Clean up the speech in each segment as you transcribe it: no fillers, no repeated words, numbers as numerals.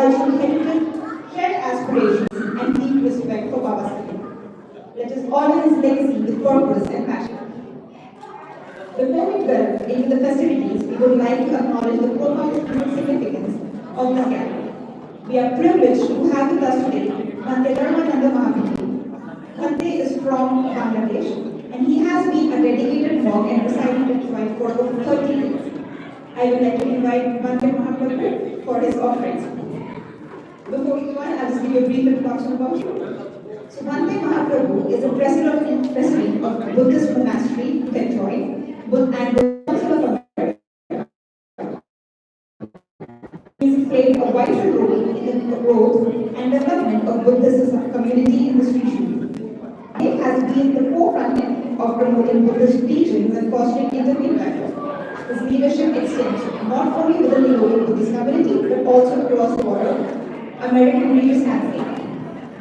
cultural heritage, shared aspirations, and deep respect for Baba Sahib. Let us honor his legacy with purpose and passion. Before we delve into the festivities, we would like to acknowledge the profound significance of this gathering. We are privileged to have with us today Ambedkar Bhante is from Bangladesh, and he has been a dedicated monk and residing in Kuwait for over 30 years. I would like to invite Bhante Mahaprabhu for his offerings. Before we go on, I'll just give you a brief introduction about you. So Bhante Mahaprabhu is the president of Buddhist Monastery, Detroit, and the Council of America. He has played a vital role in the growth and development of Buddhist community in this region. He has been the forefront of promoting Buddhist teachings and fostering interfaith dialogue. His leadership extends not only within the local Buddhist community but also across the border American religious landscape.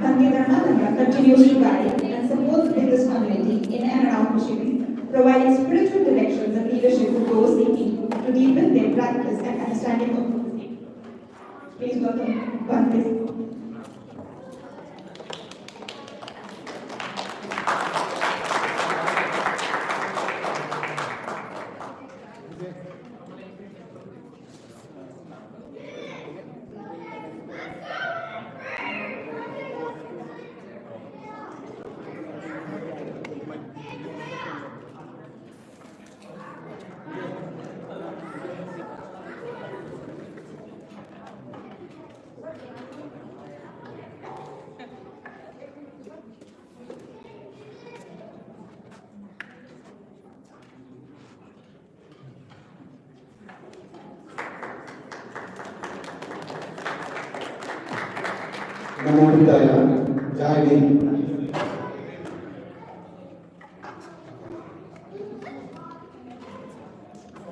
Bhante Dharmananda continues to guide and support the Buddhist community in and around Michigan, providing spiritual directions and leadership to those seeking to deepen their practice and understanding of Buddhism. Please welcome Bhante. Namo Buddhaya, Jai Hind.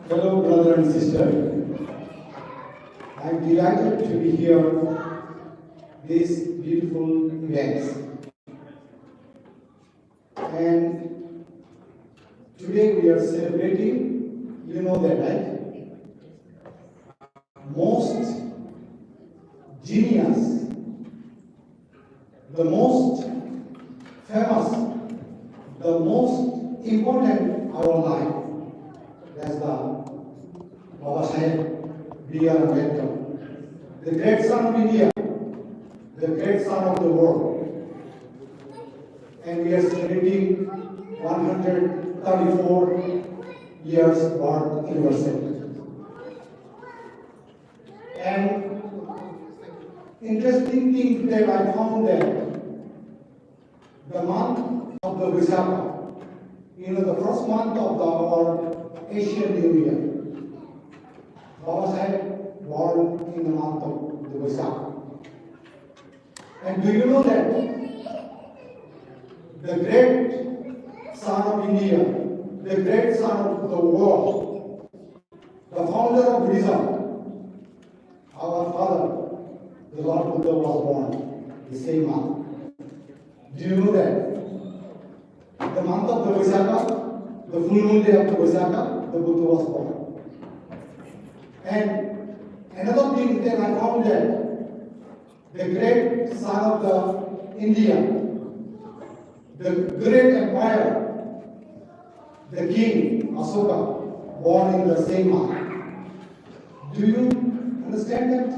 Fellow brother and sister, I am delighted to be here these beautiful events. And today we are celebrating, you know that, right? Most genius, the most famous, the most important our life. That's the Baba Sahib B.R. Ambedkar, the great son of India, the great son of the world. And we are celebrating 134 years birth anniversary. And interesting thing that I found that the month of the Vaisakha, the first month of our Asian New Year, Baba Sahib born in the month of the Vaisakha. And do you know that the great son of India, the great son of the world, the founder of Buddhism, our father, the Lord Buddha was born the same month. Do you know that? The month of the Vaisakha, the full moon day of the Vaisakha, the Buddha was born. And another thing that I found that the great son of the India, the great empire, the king Asoka, born in the same month. Do you understand that?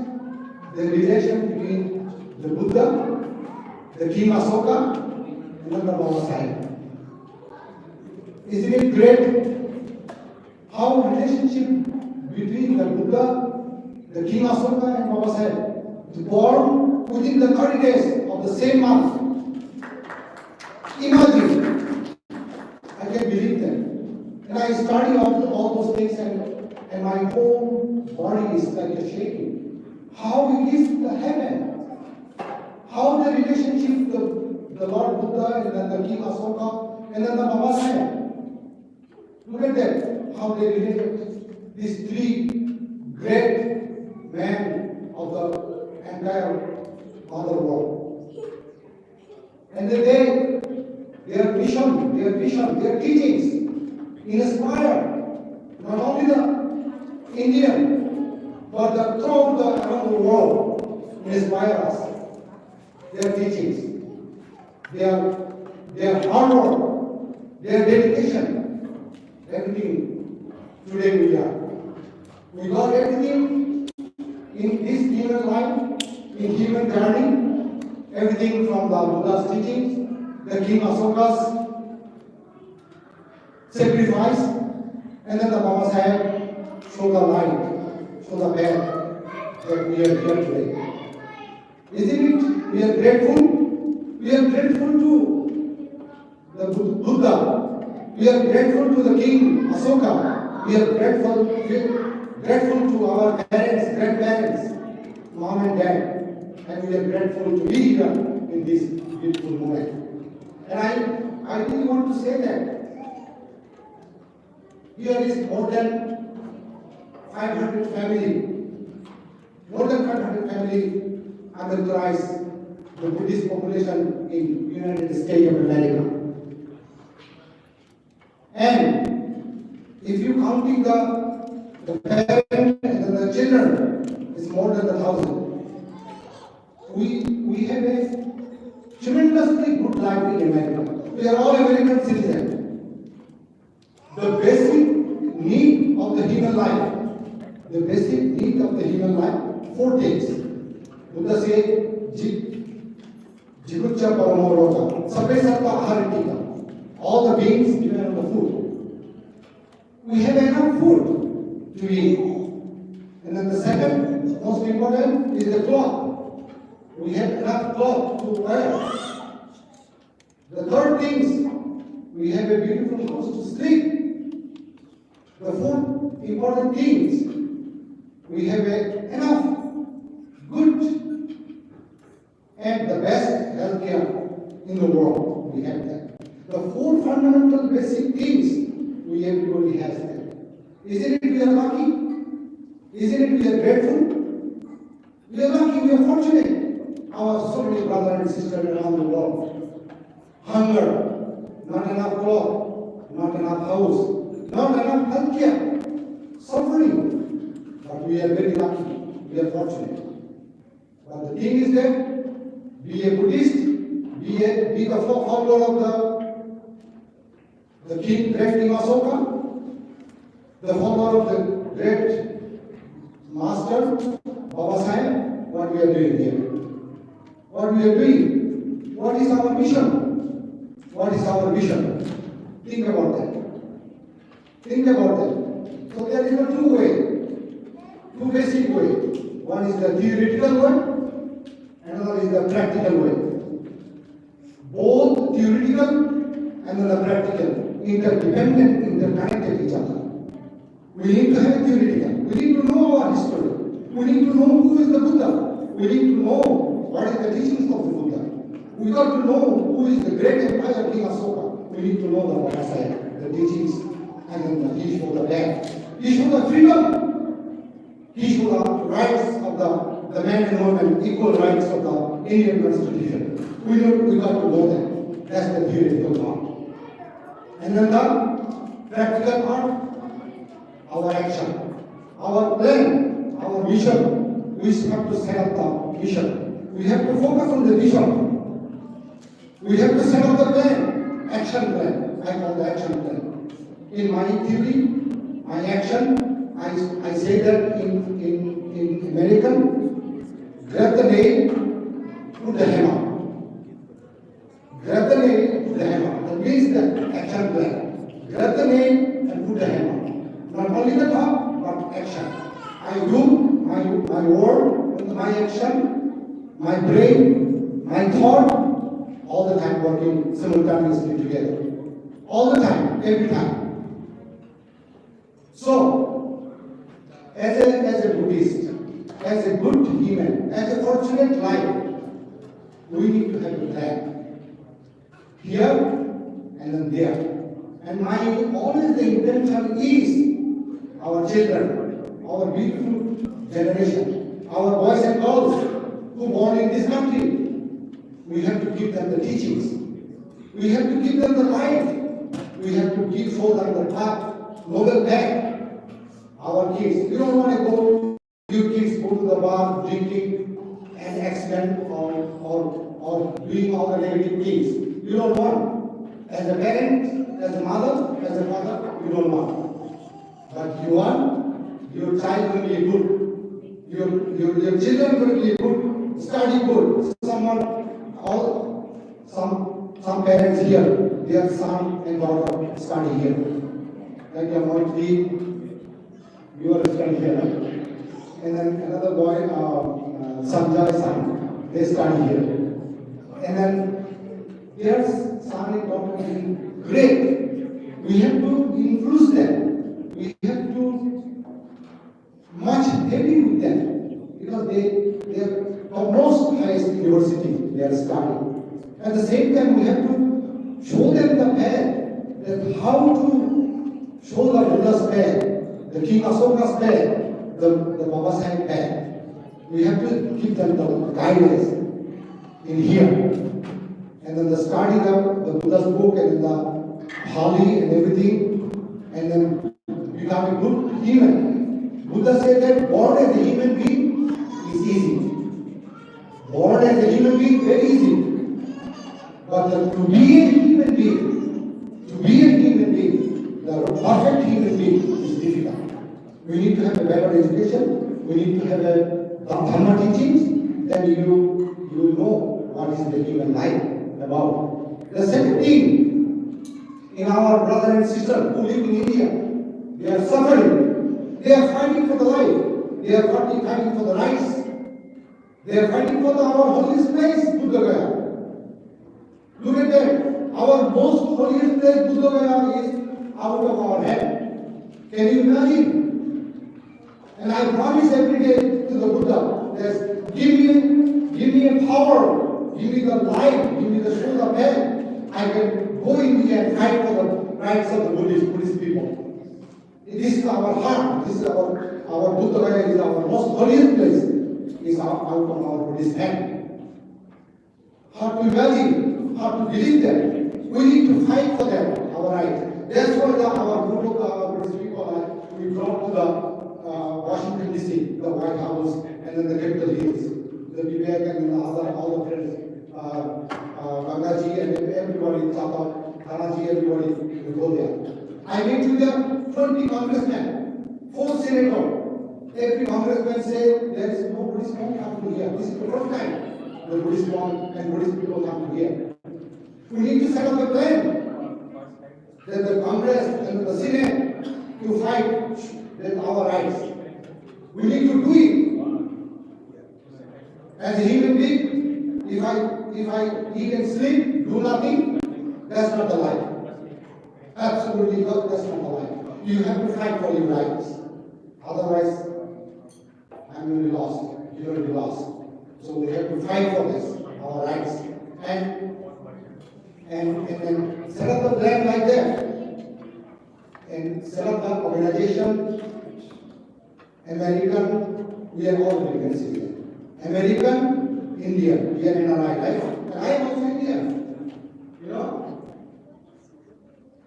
The relation between the Buddha, the King Asoka, and the Baba Sahib. Isn't it great how relationship between the Buddha, the King Asoka, and Baba Sahib is born within the 30 days of the same month? Imagine, I can believe that. And I study all those things, and my whole body is like a shaking. How it is the heaven, how the relationship the Lord Buddha and then the King Asoka and then the Baba Sahib. Look at that, how they related. These three great men of the entire other world. And their vision, their teachings inspire not only the Indian but throughout around the world, inspire us. Their teachings, their hard work, their dedication, everything today we are. We got everything in this human life, in human journey, everything from the Buddha's teachings, the King Asoka's sacrifice, and then the Baba Sahib show the light, show the path that we are here today. Isn't it? We are grateful. We are grateful to the Buddha. We are grateful to the King Asoka. We are grateful to our parents, grandparents, mom and dad, and we are grateful to be here in this beautiful moment. And I really want to say that here is more than 500 family, more than 500 family Ambedkarize the Buddhist population in United States of America. And if you counting the parents and the children, it's more than 1,000. We have a tremendously good life in America. We are all American citizens. The basic need of the human life, the basic need of the human life, 4 things. Buddha said, Jigucha Paramorota, Sabesata Aharitika. All the beings depend on the food. We have enough food to eat. And then the second most important is the cloth. We have enough cloth to wear. The third thing is we have a beautiful house to sleep. The fourth important things, we have enough good and the best healthcare in the world. We have that. The 4 fundamental basic things we everybody has that. Isn't it we are lucky? Isn't it we are grateful? We are lucky, we are fortunate. Our so many brothers and sisters around the world. Hunger, not enough cloth, not enough house, not enough healthcare, suffering. But we are very lucky, we are fortunate. But the thing is that be a Buddhist, be the follower of the King, great King Asoka, the follower of the great Master, Baba Sahib, what we are doing here. What we are doing. What is our mission? What is our vision? Think about that. Think about that. So there is a two basic way. One is the theoretical way, another is the practical way. Both theoretical and then the practical, interdependent, interconnected each other. We need to have a theoretical. We need to know our history. We need to know who is the Buddha. We need to know what is the teachings of the Buddha. We got to know who is the great empire King Asoka. We need to know the Baba Sahib, the teachings, and then he showed the land. He showed the freedom. He showed the rights of the man and woman, equal rights of the Indian Constitution. We got to know that. That's the theoretical part. And then the practical part, our action, our plan, our vision. We have to set up the vision. We have to focus on the vision. We have to set up the plan, action plan. I call the action plan. In my theory, my action, I say that in American, grab the nail, put the hammer. Grab the nail, put the hammer. That means the action plan. Grab the nail and put the hammer. Not only the thought, but action. I do my word, my action, my brain, my thought, all the time working simultaneously together. All the time, every time. So, as a Buddhist, as a good human, as a fortunate life, we need to have a plan. Here and then there. And my always the intention is our children, our beautiful generation, our boys and girls who born in this country. We have to give them the teachings. We have to give them the life. We have to show them the path, noble path. Our kids, we don't want to give kids go to the bar, drinking, and accident or doing all the negative things. You don't want. As a parent, as a mother, as a father, you don't want. But you want your child will be good. Your children will be good, study good. Some parents here, their son and daughter study here. Like your Montri, you are studying here, right? And then another boy, Sanjay son, they study here. And then their son and daughter is great. We have to influence them. We have to much happy with them because they are the most highest university they are studying. At the same time, we have to show them the path, that how to show the Buddha's path, the King Ashoka's path, the Baba Sahib path. We have to give them the guidance in here. And then the study the Buddha's book and the Pali and everything, and then become a good human. Buddha said that born as a human being is easy. Born as a human being, very easy. But to be a human being, the perfect human being is difficult. We need to have a better education. We need to have a Dhamma teachings. Then you will know what is the human life about. The second thing, in our brother and sister who live in India, they are suffering. They are fighting for the life. They are fighting for the rights. They are fighting for our holiest place, Buddha Gaya. Look at that. Our most holiest place, Buddha Gaya, is out of our head. Can you imagine? And I promise every day to the Buddha, that give me a power, give me the life, give me the soul of heaven. I can go in India and fight for the rights of the Buddhist people. This is our heart. This is our Buddha Gaya is our most holiest place. Is out of our Buddhist hand. How to imagine, how to believe them. We need to fight for them, our rights. That's why our Buddhist people, we brought to the Washington DC, the White House, and then the Capitol Hills. The Vivek and the all the friends, Gangaji and everybody, Chapa, Tanaji, everybody will go there. I met with the 20 congressmen, 4 senators. Every congressman said there is no Buddhist monk come to here. This is the first time the Buddhist monk and Buddhist people come to here. We need to set up a plan that the Congress and the Senate to fight with our rights. We need to do it. As a human being, if I eat and sleep, do nothing, that's not the life. Absolutely not, that's not the life. You have to fight for your rights. Otherwise, I'm going to be lost. You're going to be lost. So we have to fight for this, our rights. And then set up the plan like that. And set up the organization. American, we are all Americans here. American, Indian, we are in NRI, right? And I am also Indian. You know?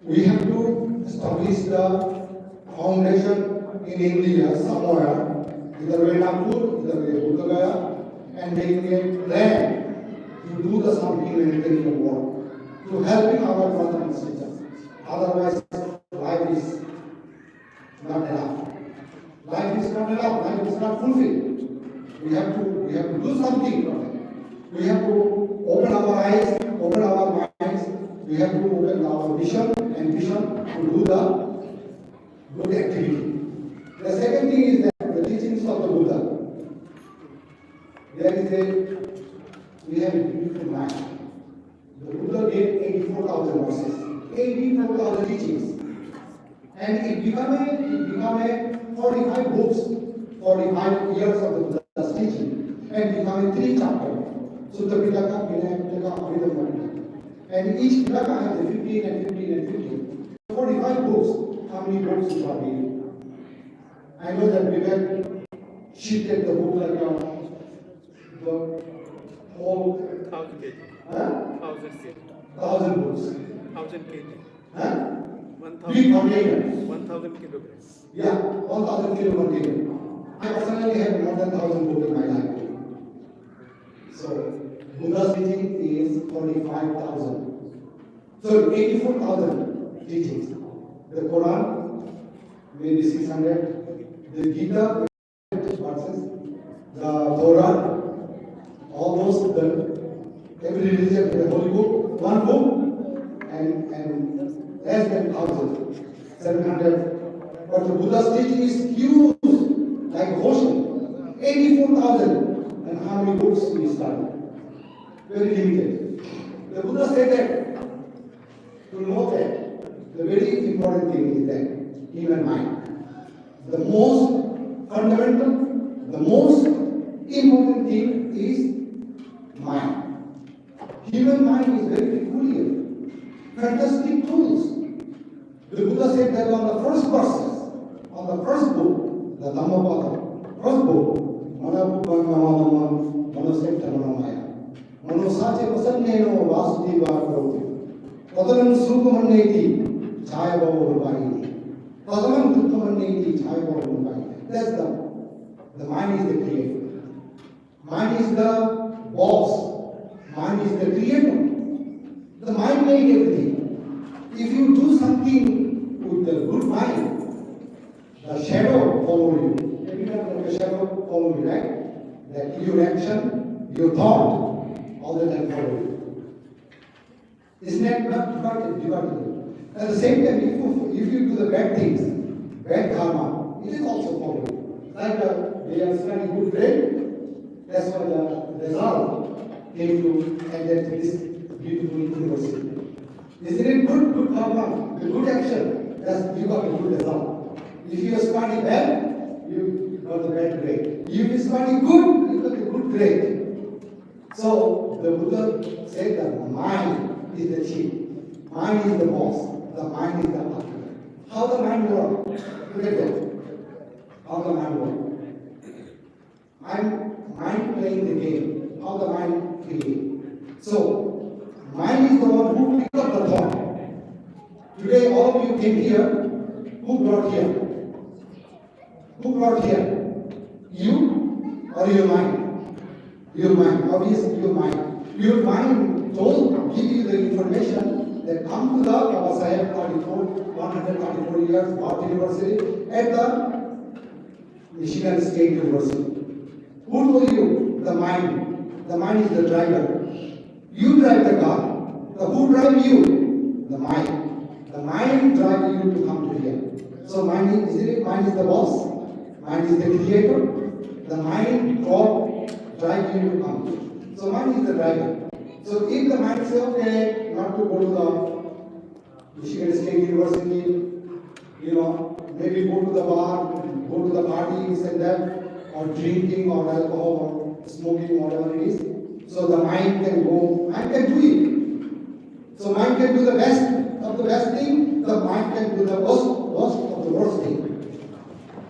We have to establish the foundation in India somewhere. Either way Nagpur, either way Buddha Gaya, and making a plan to do the some humanitarian work, to helping our brothers and sisters. Otherwise, life is not enough. Life is not enough. Life is not fulfilled. We have to do something from it. We have to open our eyes, open our minds. We have to open our vision and vision to do the good activity. The second thing is that the teachings of the Buddha. We have a beautiful mind. The Buddha gave 84,000 verses, 84,000 teachings. And it became a 45 books, 45 years of the Buddha's teaching. And became a 3 chapters. Sutta Pitaka, Vinaya Pitaka, Abhidhamma Pitaka. And each Pitaka has a 15 and 15 and 15. 45 books. How many books you are reading? I know that Vivek shifted the book like the whole 1,000 kg. Huh? 1,000 kg. 1,000 books. 1,000 kg. Huh? 1,000 Big container. 1,000 kilograms. Yeah, 1,000 kilo container. I personally have more than 1,000 books in my life. So Buddha's teaching is 45,000. So 84,000 teachings. The Quran, maybe 600. The Gita, verses. The Torah, all those, every religion has a holy book, one book, and less than 1,700. But the Buddha's teaching is huge, like ocean. 84,000. And how many books we study? Very limited. The Buddha said that to know that the very important thing is that human mind. The most fundamental, the most important thing is mind. Human mind is very peculiar. Fantastic tools. The Buddha said that on the first verses, on the first book, the Dhammapada, first book, Manosache Vasaneno Vasudeva Karoti. Padalam Sukumaneti, Chayava Urbaini. Padalam Dukamaneti, Chayava Urbaini. That's the mind is the creator. Mind is the boss. Mind is the creator. The mind made everything. If you do something with the good mind, the shadow follow you. Every time the shadow follow you, right? That your action, your thought, all the time follow you. Isn't that not divided? At the same time, if you do the bad things, bad karma, it is also follow you. Like they are studying good grade, that's why the result came to enter this beautiful university. Isn't it good karma, the good action, that's you got a good result. If you study bad, you got a bad grade. If you study good, you got a good grade. So the Buddha said that mind is the chief, mind is the boss, the mind is the ultimate. How the mind works? Look at that. How the mind works? Mind playing the game. How the mind creates. So mind is the one who picks up the thought. Today all of you came here. Who brought here? Who brought here? You or your mind? Your mind, obviously your mind. Your mind told, give you the information that come to the Baba Sahib 134 years, Bharati University, at the Michigan State University. Who told you? The mind. The mind is the driver. You drive the car. Who drives you? The mind. The mind drives you to come to here. So mind is, isn't it? Mind is the boss. Mind is the creator. The mind drive you to come. So mind is the driver. So if the mind says, okay, not to go to the Michigan State University, maybe go to the bar, go to the parties and that, or drinking or alcohol or smoking, whatever it is. So the mind can go, mind can do it. So mind can do the best of the best thing, the mind can do the worst of the worst thing.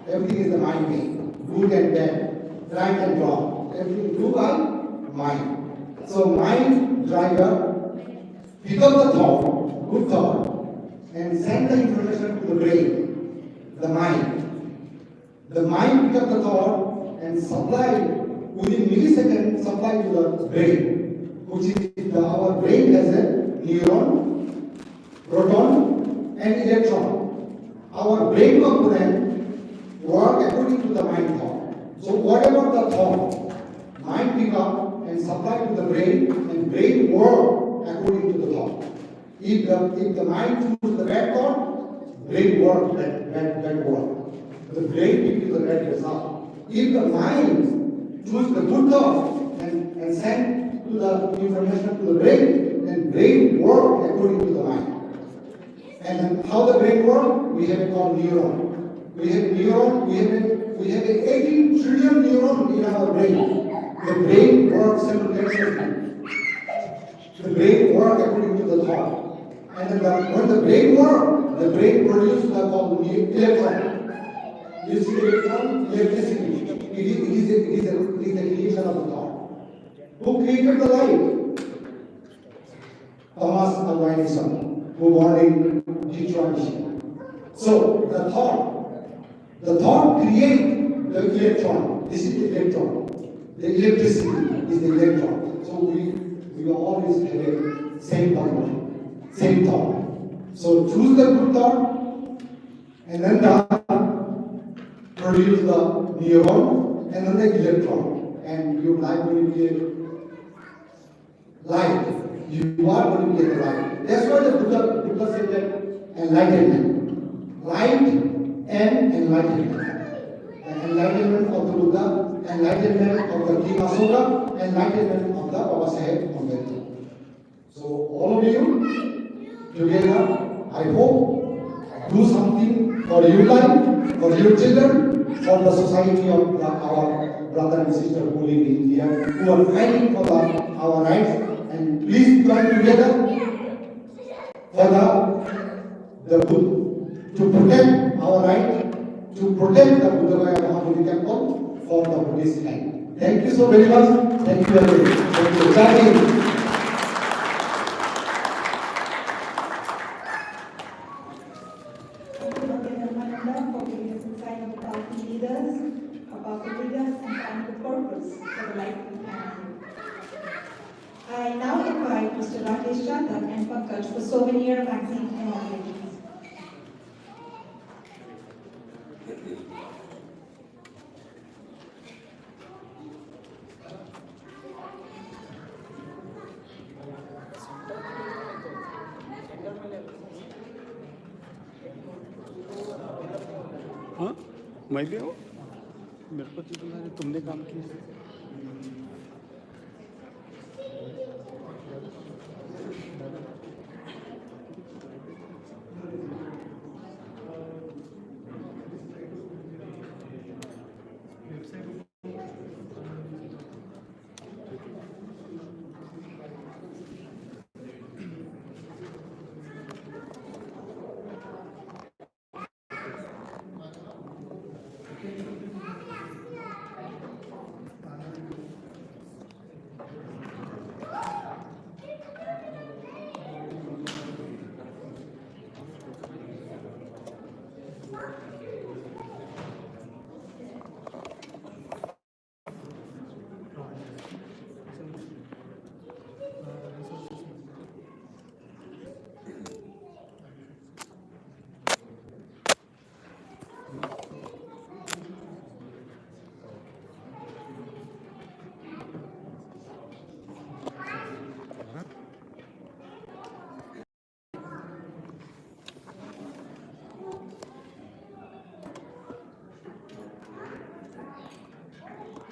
Everything is the mind made, good and bad, right and wrong. Everything do by mind. So mind driver pick up the thought, good thought, and send the information to the brain, the mind. The mind pick up the thought and supply within milliseconds supply to the brain, which is our brain has a neuron, proton, and electron. Our brain component work according to the mind thought. So whatever the thought, mind pick up and supply to the brain, and brain work according to the thought. If the mind chooses the bad thought, brain work that work. The brain gives you the bad result. If the mind chooses the good thought and send to the information to the brain, then brain work according to the mind. And how the brain work? We have it called neuron. We have neuron. We have 18 trillion neurons in our brain. The brain works simultaneously. The brain works according to the thought. And when the brain works, the brain produces the called electron. You see the electron? Electricity. It is the creation of the thought. Who created the light? Thomas Alva Edison, who born in Detroit, Michigan. So the thought creates the electron. This is the electron. the electricity is the electron. So we always have a same point, same thought. So choose the good thought, and then produce the neuron, and then the electron, and your life will be a light. You are going to get the light. That's why the Buddha said that enlightenment, light and enlightenment. Enlightenment of the Buddha, enlightenment of the King Ashoka, enlightenment of the Baba Sahib Ambedkar. So all of you together, I hope, do something for your life, for your children, for the society of our brother and sister who live in India, who are fighting for our rights, and please join together for the Buddha, to protect our right, to protect the Buddha Gaya Mahabodhi temple for the Buddhist land. Thank you so very much. Thank you everyone. Thank you. Jai Hind. For giving us insight of the party leaders, about the leaders and the purpose for the life of the family. I now invite Mr. Rakesh Chandra and Pankaj for souvenir vaccine inaugurations. हाँ मैं भी हूँ मेरे को तो लगा तुमने काम किया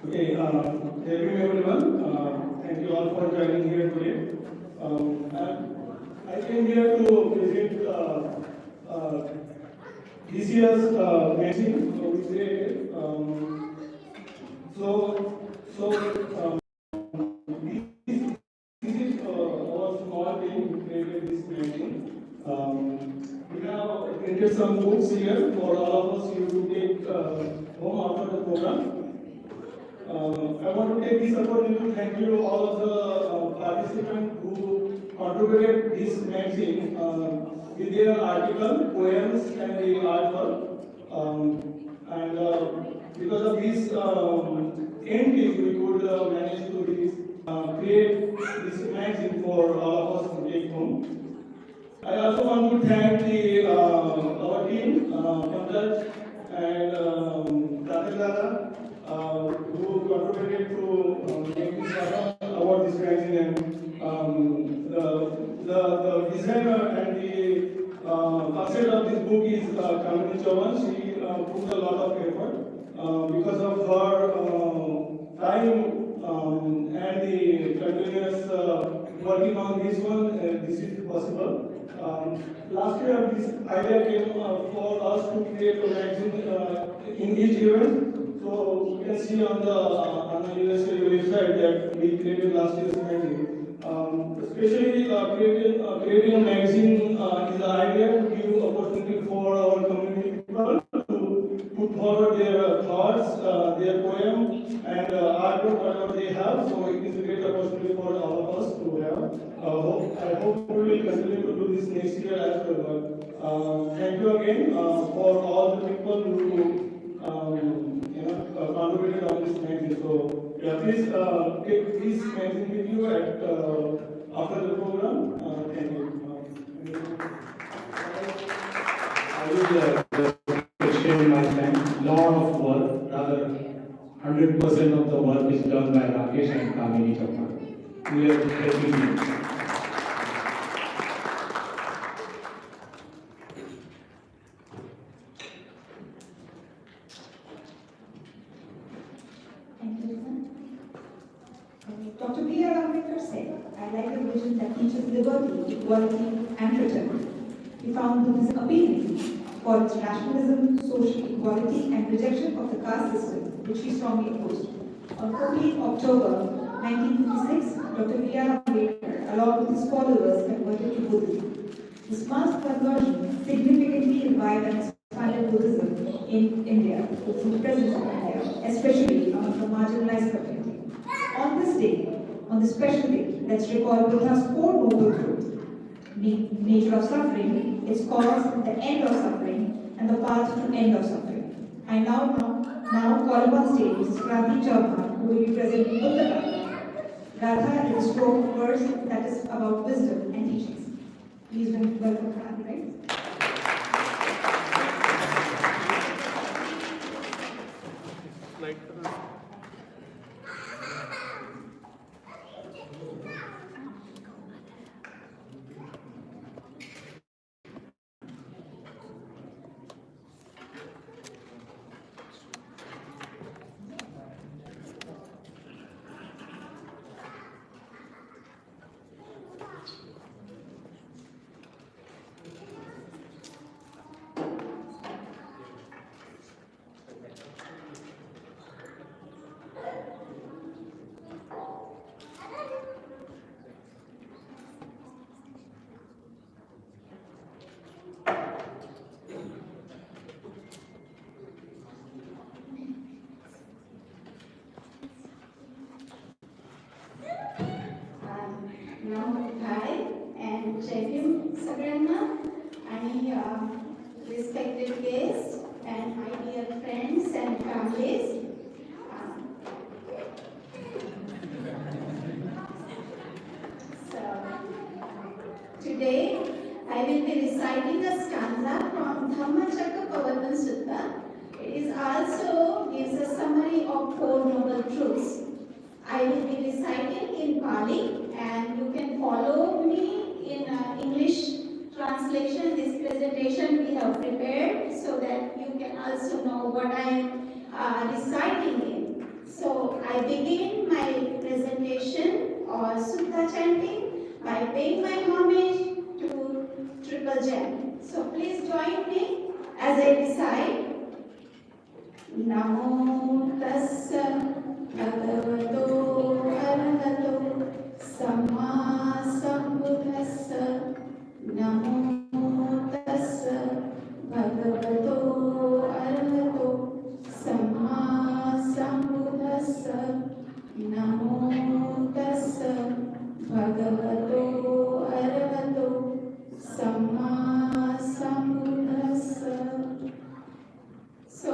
Okay, good evening everyone. Thank you all for joining here today. I came here to visit this year's magazine we created. This is our small team who created this magazine. We have printed some books here for all of us you to take home after the program. I want to take this opportunity to thank you all of the participants who contributed this magazine with their article, poems, and the artwork. Because of this entries, we could manage to create this magazine for all of us to take home. I also want to thank our team, Pankaj and Rakesh who contributed to make this award this magazine, and the designer and the concept of this book is Kamini Chavan. She put a lot of effort because of her time and the continuous working on this one. This is possible. Last year, this idea came for us to create a magazine in each event. So you can see on the university website that we created last year's magazine. Especially creating a magazine is the idea to give opportunity for our community people to put forward their thoughts, their poem, and artwork whatever they have. So it is a great opportunity for all of us to have. I hope we will continue to do this next year as well. Thank you again for all the people who contributed on this magazine. So yeah, please you after the program. Thank you. I will share my thanks. Lot of work, rather 100% of the work is done by Rakesh and Kamini Chopra. We are helping you. Thank you, Lisa. Dr. B.R. Ambedkar said, I like a vision that teaches liberty, equality, and fraternity. He found Buddhism appealing for its rationalism, social equality, and rejection of the caste system, which he strongly opposed. On 14 October 1956, Dr. B.R. Ambedkar, along with his followers, converted to Buddhism. This mass conversion significantly revived and expanded Buddhism in India, in the presence of India, especially among the marginalized community. On this day, on this special day, let's recall Buddha's four noble truths: the nature of suffering, its cause, the end of suffering, and the path to end of suffering. I now call upon stage Mrs. Kranti Chauhan, who will be presenting Buddha Gatha. Gatha is a stroke verse that is about wisdom and teachings. Please welcome Kranti, right? Hi and Jairim Sagranna, any respected guests and my dear friends and families. So today I will be reciting a stanza from Dhammacakkappavattana Sutta. It is also gives a summary of four noble truths. I will be reciting in Pali and you can follow me in English translation. This presentation we have prepared so that you can also know what I am reciting in. So I begin my presentation or Sutta chanting by paying my homage to Triple Gem. So please join me as I recite. Namo Tassa Bhagavato Arahato Samma Sambuddhassa. Namo Tassa Bhagavato Arahato Samma Sambuddhassa. Namo Tassa Bhagavato Arahato Samma Sambuddhassa. So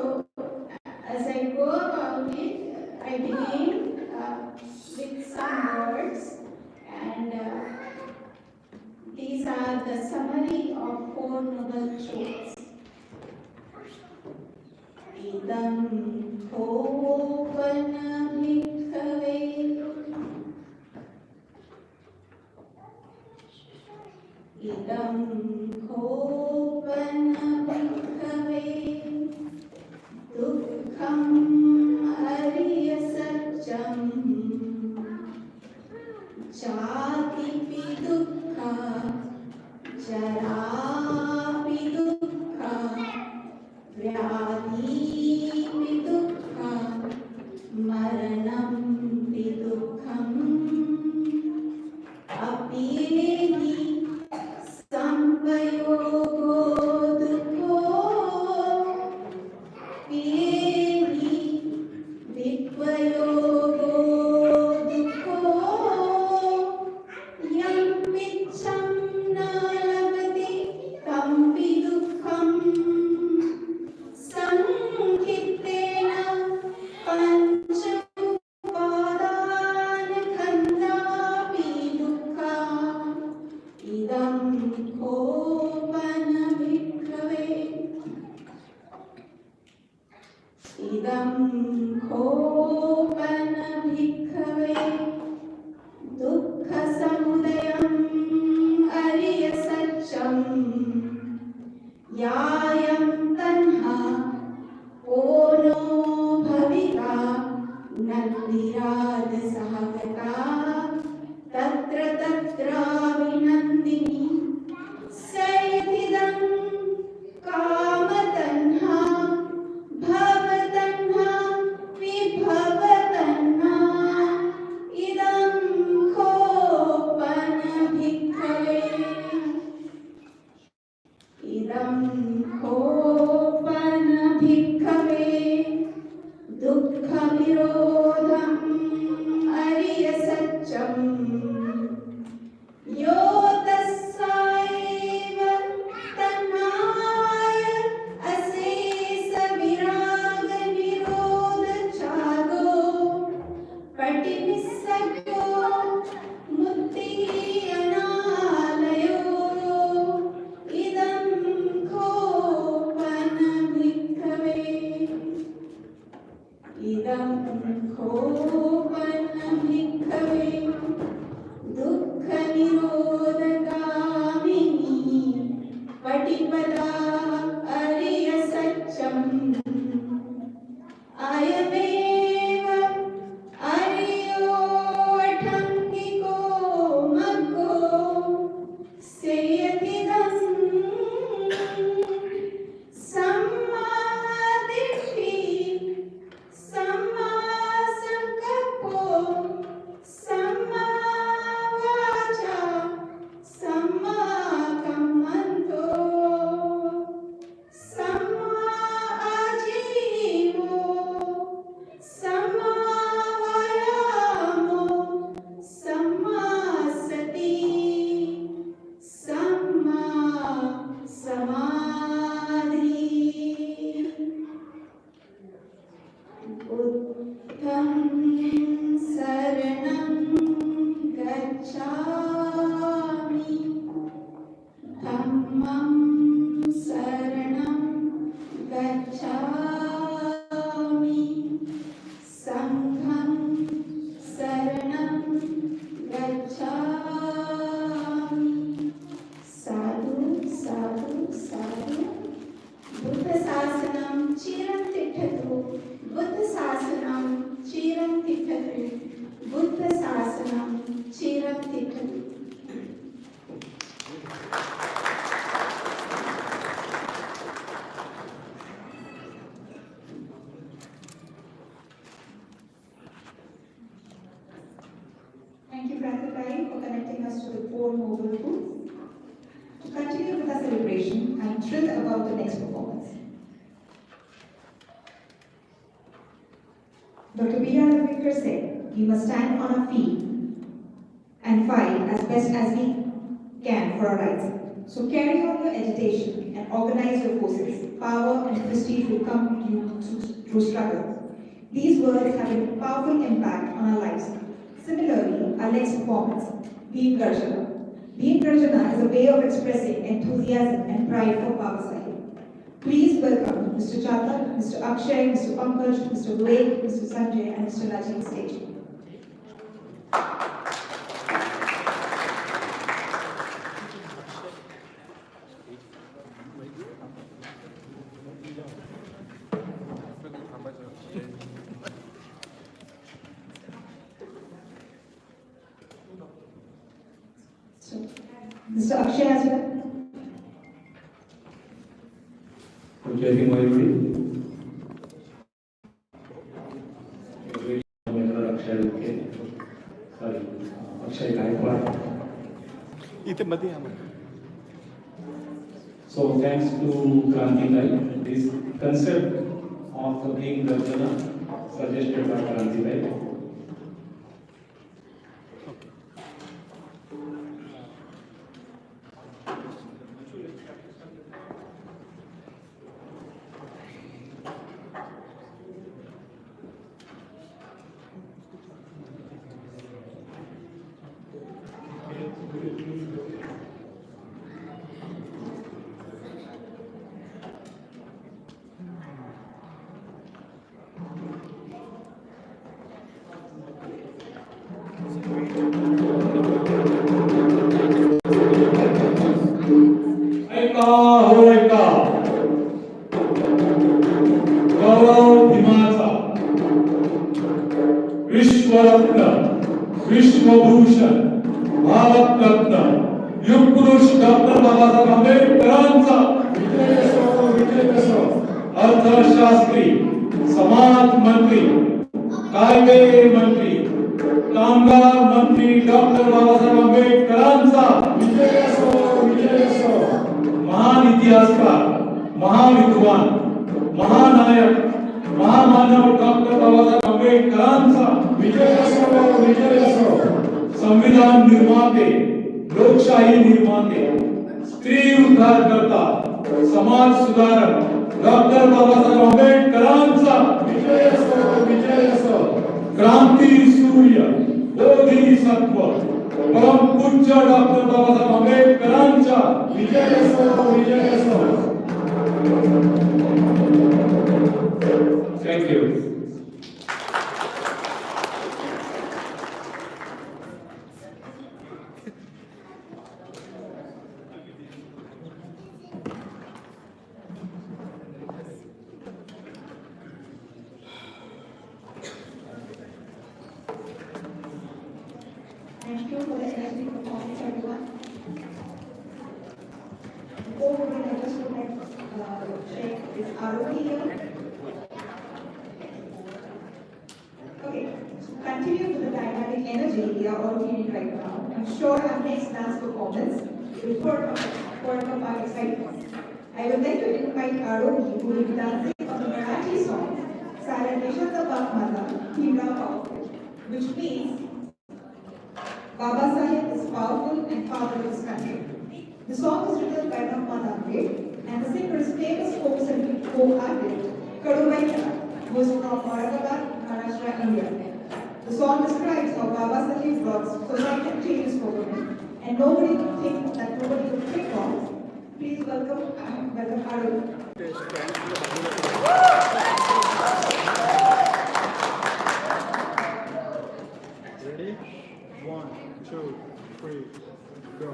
as I go about it, I begin with some words, and these are the summary of four noble truths. Idam Bhuvana Bhikkhave. Idam Bhuvana Bhikkhave. Dukkham Ariya Satcham Jatipi Dukkha Jarapi Dukkha Vyadhipi Dukkha Maranampi Dukkham Apiyehi Sampayogo Dukkho Piyehi Vikvayogo Dukkho Yam Vicham दुःखसमुदयम् अर्यसत्यम् यायं तन्हा ओनो भविता नन्दिरादसहगता तत्र तत्राविनन्दिनी सैथिदं कामतन्हा भवतन्हा विभवतन्हा इदं खोपनभिक्खवे इदं खोपनभिक्खवे दुःखविरोधम् अर्यसत्यम् यो तस्सैव तन्नाय अशेषविरागनिरोधच्छादो पटिनिस्सक्तो मुक्तिः अनालयो इदं खोपनभिक्खवे इदं खोपनभिक्खवे दुःखनिरोधगामिनी पटिपदा अर्यसत्यम् अयमेव अर्योऽठङ्गिको मग्गो सेयतिदं सम्मादिष्टिः सम्मा संकल्पो सम्मा वाचा सम्मा कम्मन्तो सम्मा आजीवो सम्मा वायामो सम्मा सति सम्मा समाधि बुद्धं शरणं गच्छामि धम्मं शरणं गच्छामि संघं शरणं गच्छामि साधु साधु साधु बुद्ध शासनं चिरं तिष्ठतु बुद्ध शासनं चिरं तिष्ठतु बुद्ध शासनं चिरं तिष्ठतु Thank you, Prathapai, for connecting us to the four noble truths. To continue with our celebration, I'm thrilled about the next performance. Dr. B.R. Ambedkar said, we must stand on our feet and fight as best as we can for our rights. So carry on your agitation and organize your forces. Power and prestige will come to you through struggle. These words have a powerful impact on our lives. Similarly, our next performance, Bhim Garjana. Bhim Garjana is a way of expressing enthusiasm and pride for Baba Sahib. Please welcome Mr. Chatak, Mr. Akshay, Mr. Pankaj, Mr. Vivek, Mr. Sanjay, and Mr. Raji on stage. So, Mr. Akshay as well. Jai Hind, everybody. Akshay Gaikwad. इथे मध्ये या मग. So thanks to Kranti Bhai, this concept of being Garjana suggested by Kranti Bhai. Padma Bhushan Bharat Ratna युगपुरुष doctor Babasaheb आंबेडकरांचा विजय असो. अर्थशास्त्री, समाज मंत्री, कायदे मंत्री, कामगार मंत्री डॉक्टर बाबासाहेब आंबेडकरांचा विजय असो. महान इतिहासकार, महाविद्वान, महानायक, महामानव डॉक्टर बाबासाहेब आंबेडकरांचा विजय असो. संविधान निर्माते, लोकशाही निर्माते, स्त्री उद्धारकर्ता, समाज सुधारक डॉक्टर बाबासाहेब आंबेडकरांचा विजय असो. क्रांती सूर्य, बोधिसत्व, परम पूज्य डॉक्टर बाबासाहेब आंबेडकरांचा विजय असो. Thank you. Thank you for the energy performance, everyone. Before moving, I just would like to check is Arohi here? Okay, to continue with the dynamic energy we are all feeling right now, I'm sure our next dance performance will perk up our excitement. I would like to invite Arohi, who will be dancing on the Marathi song, Salutations of Mother, Himra Powerful, which means Baba Sahib is powerful and father of his country. The song is written by Rahman Ambedkar and the singer is famous folk artist Kaduvai, who is from Aurangabad, Maharashtra, India. The song describes how Baba Sahib brought societal changes for women and nobody could think that nobody could think of. Please welcome Arun. Ready? 1, 2, 3, go.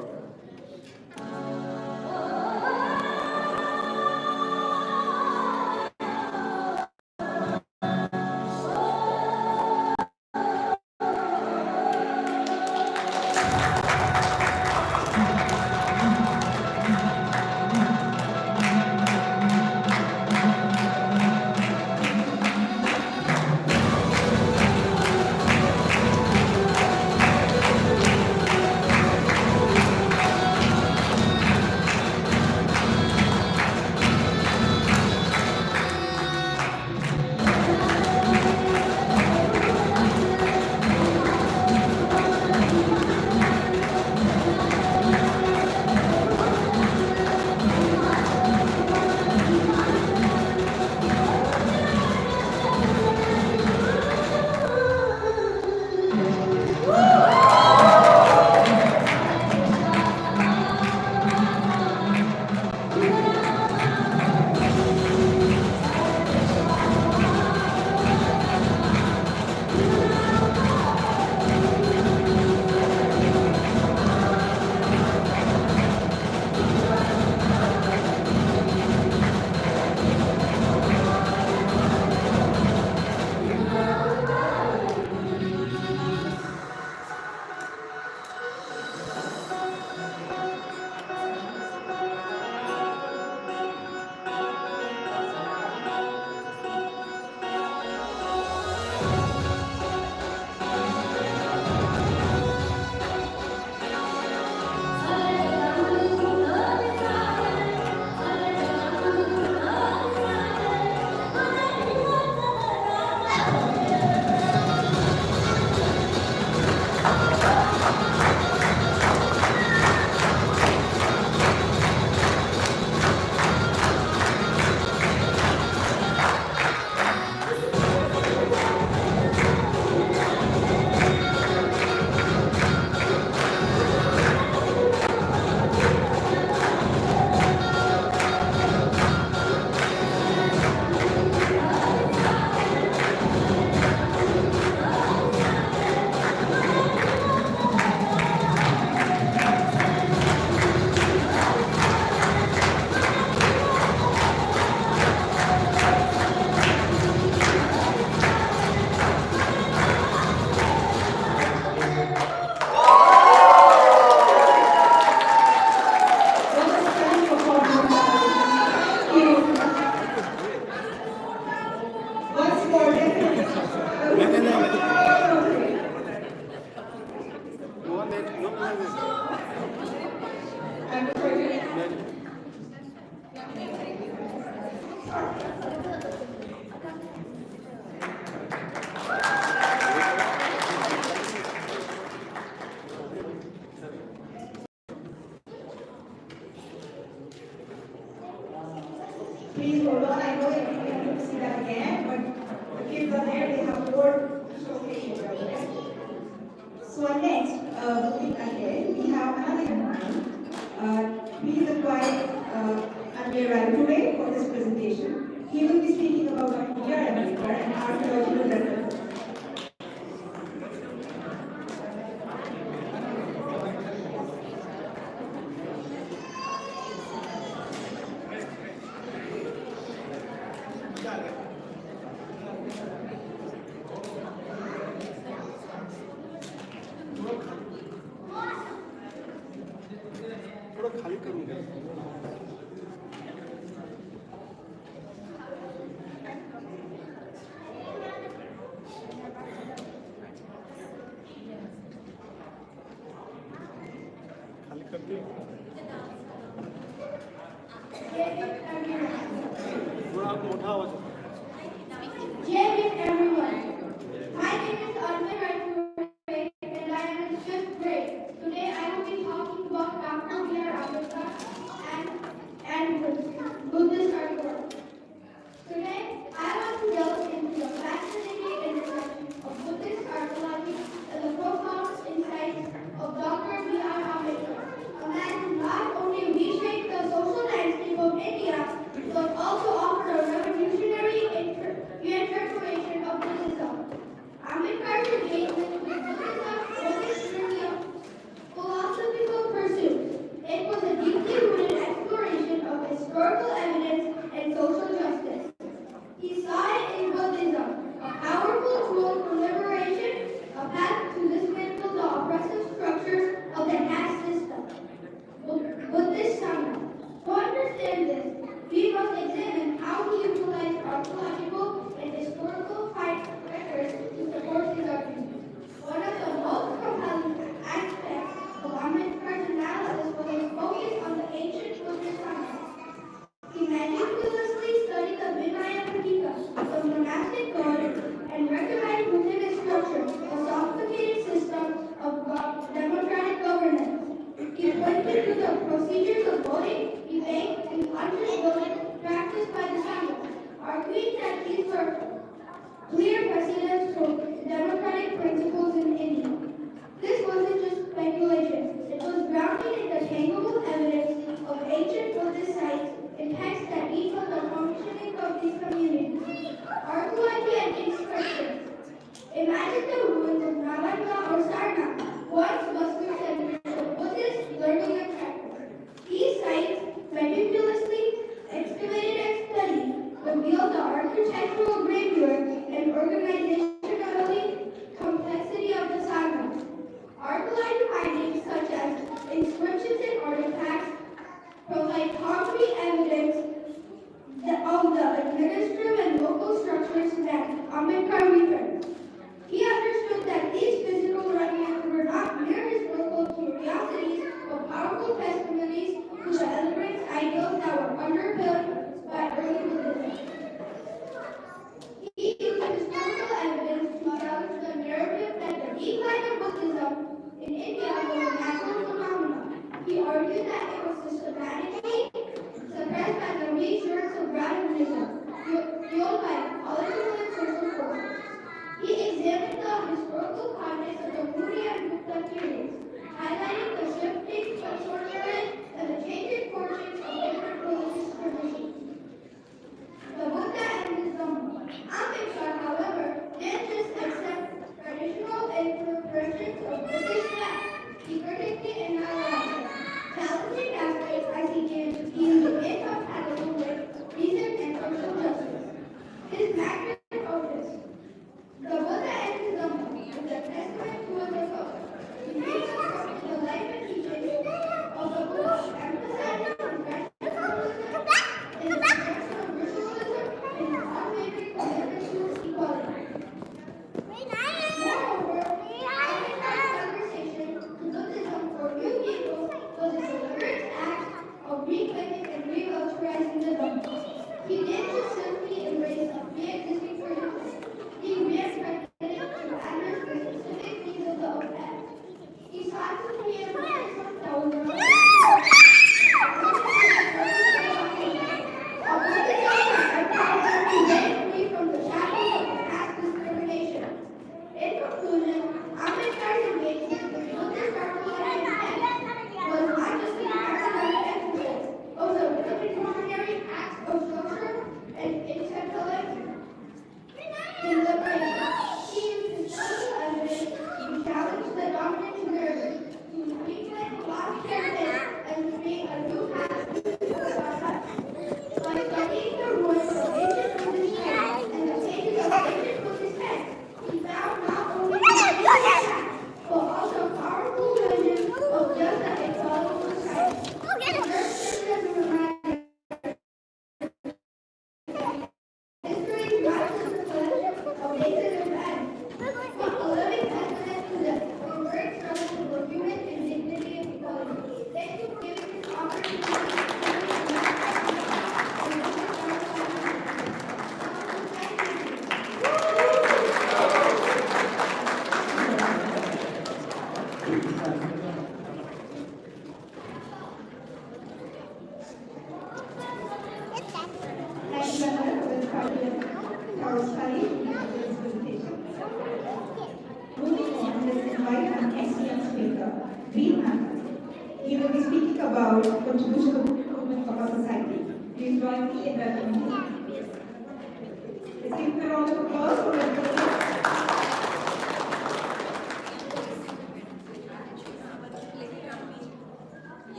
Please hold on. I know you're going to see that again, but the kids are there. They have more to showcase. So next, moving ahead, we have another young man. Please invite Amir today for this presentation. He will be speaking about Dr. Ambedkar and archaeological references. थोड़ा खाली करूँगा खाली कर दिया थोड़ा आप मोटा आवाज Dear everyone, my name is Ambedkar and I am in 5th grade. Today I will be talking about Dr. Ambedkar and Buddhist artwork. Today I want to delve into the fascinating intersection of Buddhist archaeology and the profound insights of Dr. Ambedkar, a man who not only reshaped the social landscape of India but also offered a revolutionary reinterpretation of Buddhism. Ambedkar's engagement with Buddhism wasn't merely a philosophical pursuit. It was a deeply rooted exploration of historical evidence and social justice. He saw it in Buddhism, a powerful tool for liberation, a path to dismantle the oppressive structures of the caste system. Buddhist Sangha. To understand this, we must examine how he utilized archaeological and historical records to support his argument. One of the most compelling aspects of Ambedkar's analysis was his focus on the ancient Buddhist Sangha. He meticulously studied the Vinaya Pitaka, the monastic code, and recognized within its structure a sophisticated system of democratic governance. He pointed to the procedures of voting, debate, and conscious voting practiced by the Sangha, arguing that these were clear precedents for democratic principles in India. This wasn't just speculation. It was grounded in the tangible evidence of ancient Buddhist sites and texts that detail the functioning of these communities. Archaeology and inscriptions. Imagine the ruins of Nalanda or Sarnath, once Muslim centers for Buddhist learning and practice. These sites, meticulously Thank you, Anna, for this thorough study and this presentation. Moving on, let's invite an excellent speaker, Veer Mehta. He will be speaking about contribution of improvement of our society. Please join me in welcoming him. Let's give him a round of applause for welcoming.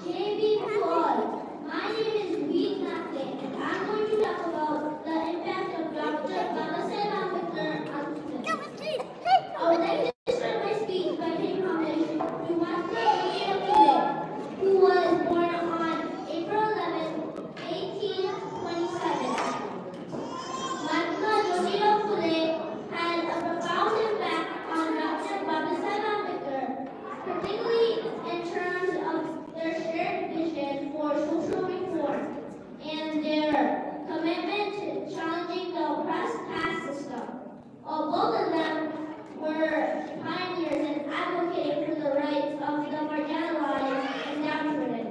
JB to all. My name is Veer Mehta and I'm going to talk about the impact of Dr. Babasaheb Ambedkar on students. I would like to start my speech by paying homage to Mahatma Gandhi Phule, who was born on April 11, 1827. Mahatma Gandhi Phule had a profound impact on Dr. Babasaheb Ambedkar, particularly in terms of their shared vision for social reform and their commitment to challenging the oppressed caste system. While both of them were pioneers in advocating for the rights of the marginalized and downtrodden.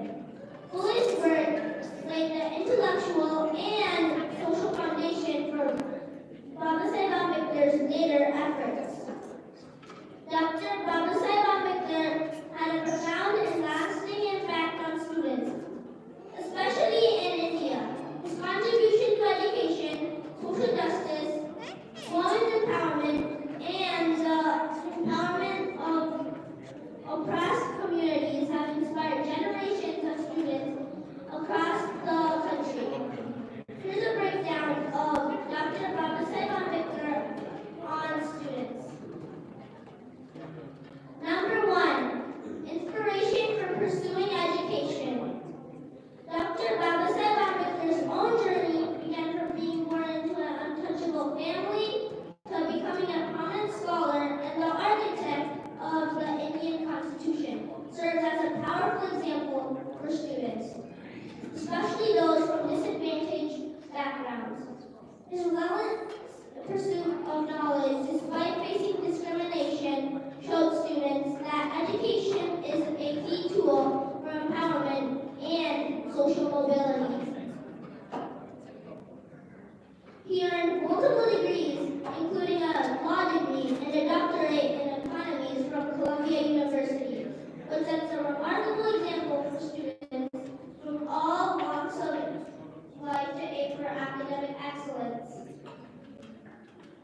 Fule's work laid the intellectual and social foundation for Babasaheb Ambedkar's later efforts. Dr. Babasaheb Ambedkar had a profound and lasting impact on students, especially in India. His contribution to education, social justice, women's empowerment, and the empowerment of oppressed communities have inspired generations of students across the country. Here's a breakdown of Dr. Babasaheb Ambedkar on students. Number 1, inspiration for pursuing education. Dr. Babasaheb Ambedkar's own journey began from being born into an untouchable family to becoming a prominent scholar and the architect of the Indian Constitution, serves as a powerful example for students, especially those from disadvantaged backgrounds. His relentless pursuit of knowledge, despite facing discrimination, showed students that education is a key tool for empowerment and social mobility. He earned multiple degrees, including a law degree and a doctorate in economics from Columbia University, which sets a remarkable example for students from all walks of life to aim for academic excellence.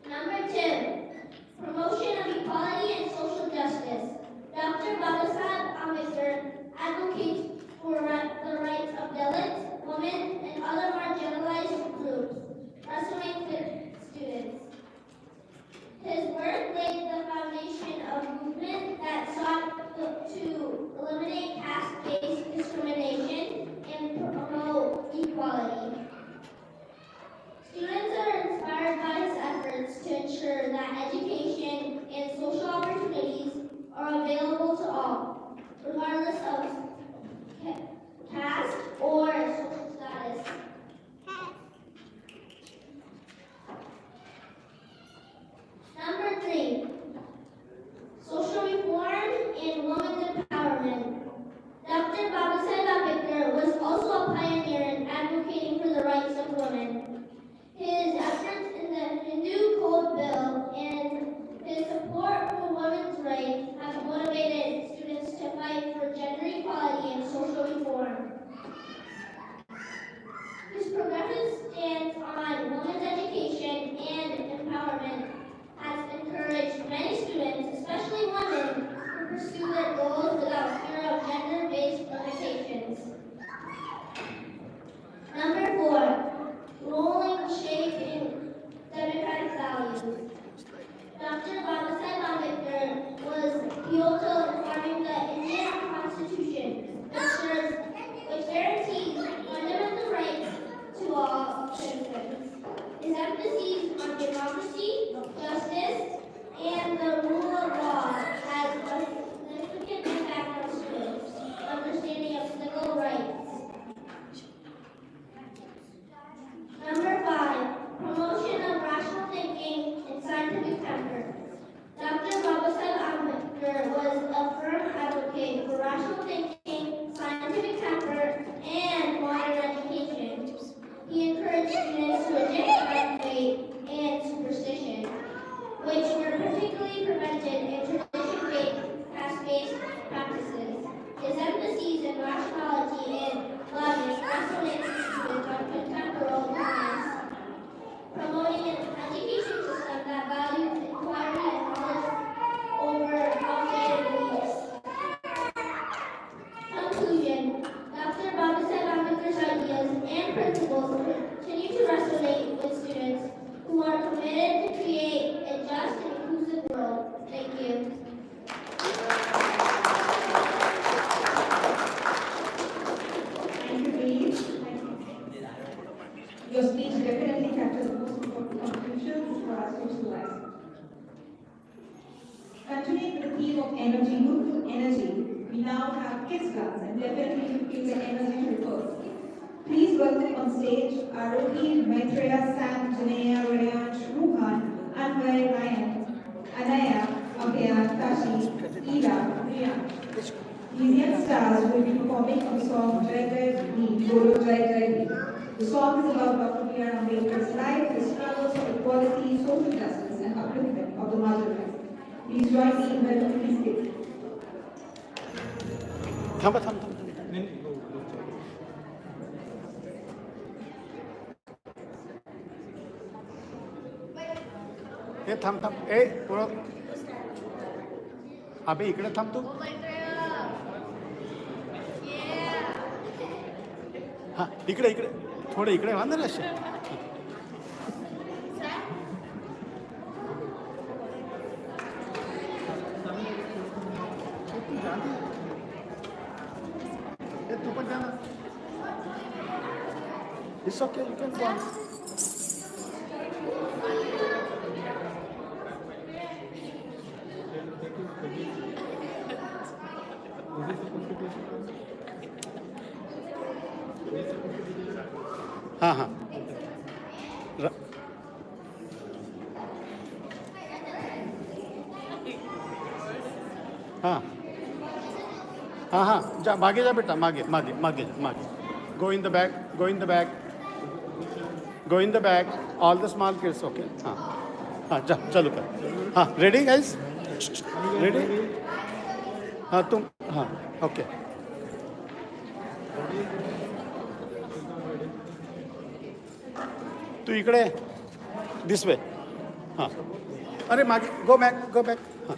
Number 2, promotion of equality and social justice. Dr. Babasaheb Ambedkar advocates for the rights of Dalits, women, and other marginalized groups, rescuing students. His work laid the foundation of a movement that sought to eliminate caste-based discrimination and promote equality. Students are inspired by his efforts to ensure that education and social opportunities are available to all, regardless of caste or social status. Number 3, social reform and women's empowerment. Dr. Babasaheb Ambedkar was also a pioneer in advocating for the rights of women. His efforts in the Hindu Code Bill and his support for women's rights have motivated students to fight for gender equality and social reform. His progressive stance on women's education and empowerment has encouraged many students, especially women, to pursue their goals without fear of gender-based limitations. Number 4, role in shaping democratic values. Dr. Babasaheb Ambedkar was pivotal in forming the Indian Constitution, which guarantees fundamental rights to all citizens. His emphasis on democracy, justice, and the rule of law has a significant impact on students' understanding of civil rights. Number 5, that value inquiry and knowledge over outdated beliefs. Conclusion. Dr. Babasaheb Ambedkar's ideas and principles continue to resonate with students who are committed to create a just and inclusive world. Thank you. Thank you, Dave. Your speech definitely captures the most important conclusions for us to utilize. Continuing with the theme of energy, youthful energy, we now have kids class and definitely to feel the energy to first. Please welcome on stage Arohi, Maitreya, Sam, Janaya, Rayansh, Ruhan, Anvay, Ryan, Anaya, Abhya, Tashi, Ila, Riya. These young stars will be performing on the song Jai Jai Bhi, Bolo Jai Jai Bhi. The song is about Dr. B.R. Ambedkar's life, his struggles for equality, social justice, and upliftment of the marginalized. Please join me in welcoming these kids. थांबा थांब थांब हे थांब थांब ए पुढं अबे इकडे थांब तू हा इकडे इकडे थोडं इकडे वांधा ना असे तू पण जा ना it's okay you can go हाँ हाँ हाँ हाँ हाँ जा मागे जा बेटा मागे मागे मागे जा मागे go in the back go in the back go in the back all the small kids okay हाँ हाँ जा चलो कर हाँ रेडी गाइस रेडी हाँ तुम हाँ ओके तू इकडे दिस वे हां अरे मागे गो बॅक हां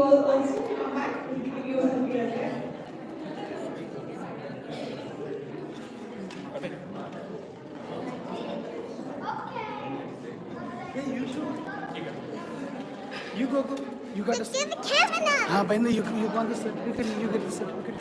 will also come back. We'll give you a selfie as well. You go. You got Give the camera now. हाँ भाई you want the certificate, you get the certificate.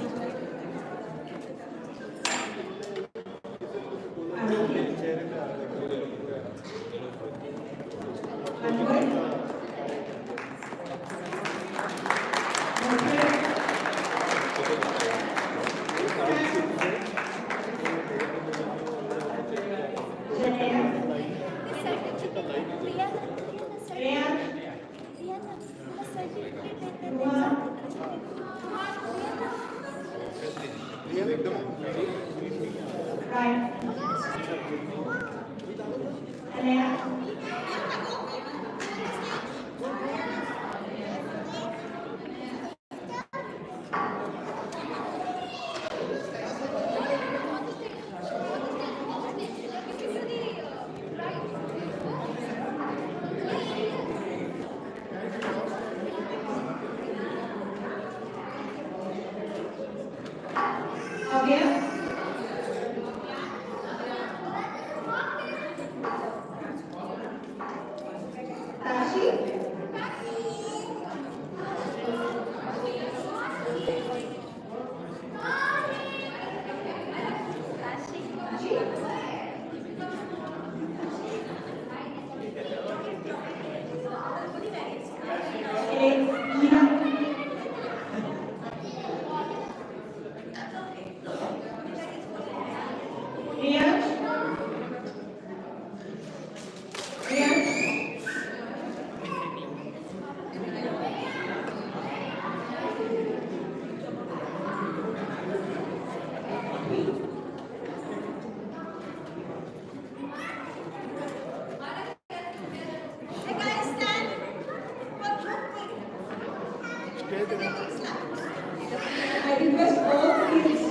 I request all kids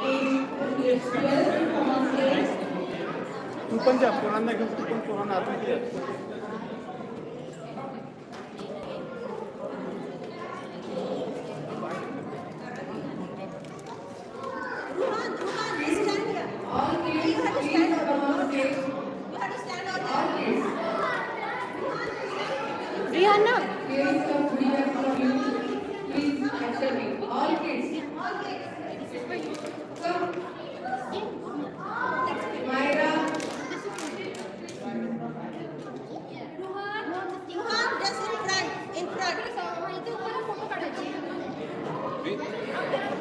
age 12 to come on stage. तू पण जा पुराणा घेऊन तू पण पुराणा आतून घे. All kids, please come on stage. All kids. Rihanna. Here is some request from you. Please accept it. All kids. Come. Myra. Ruhan, just in front.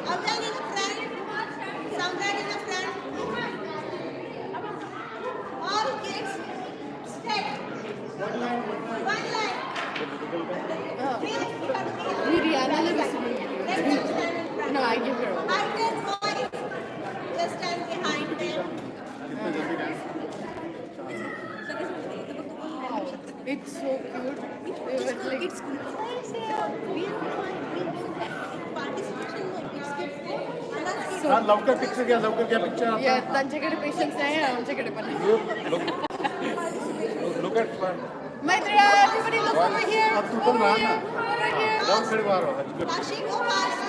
Outline in the front. Somewhere in the front. All kids, step. One line. Rihanna will Let them stand in front. No, I give her. Heightened voice. Just stand behind them. It's so cute. It's हाँ लवकर picture घ्या picture या त्यांच्याकडे patience नाही आमच्याकडे पण look at front. मैत्रिया everybody look over here. अब तू पण Over राहा here. ना. Over here. जाऊन खड़ी बाहर हो. Kashi, go fast.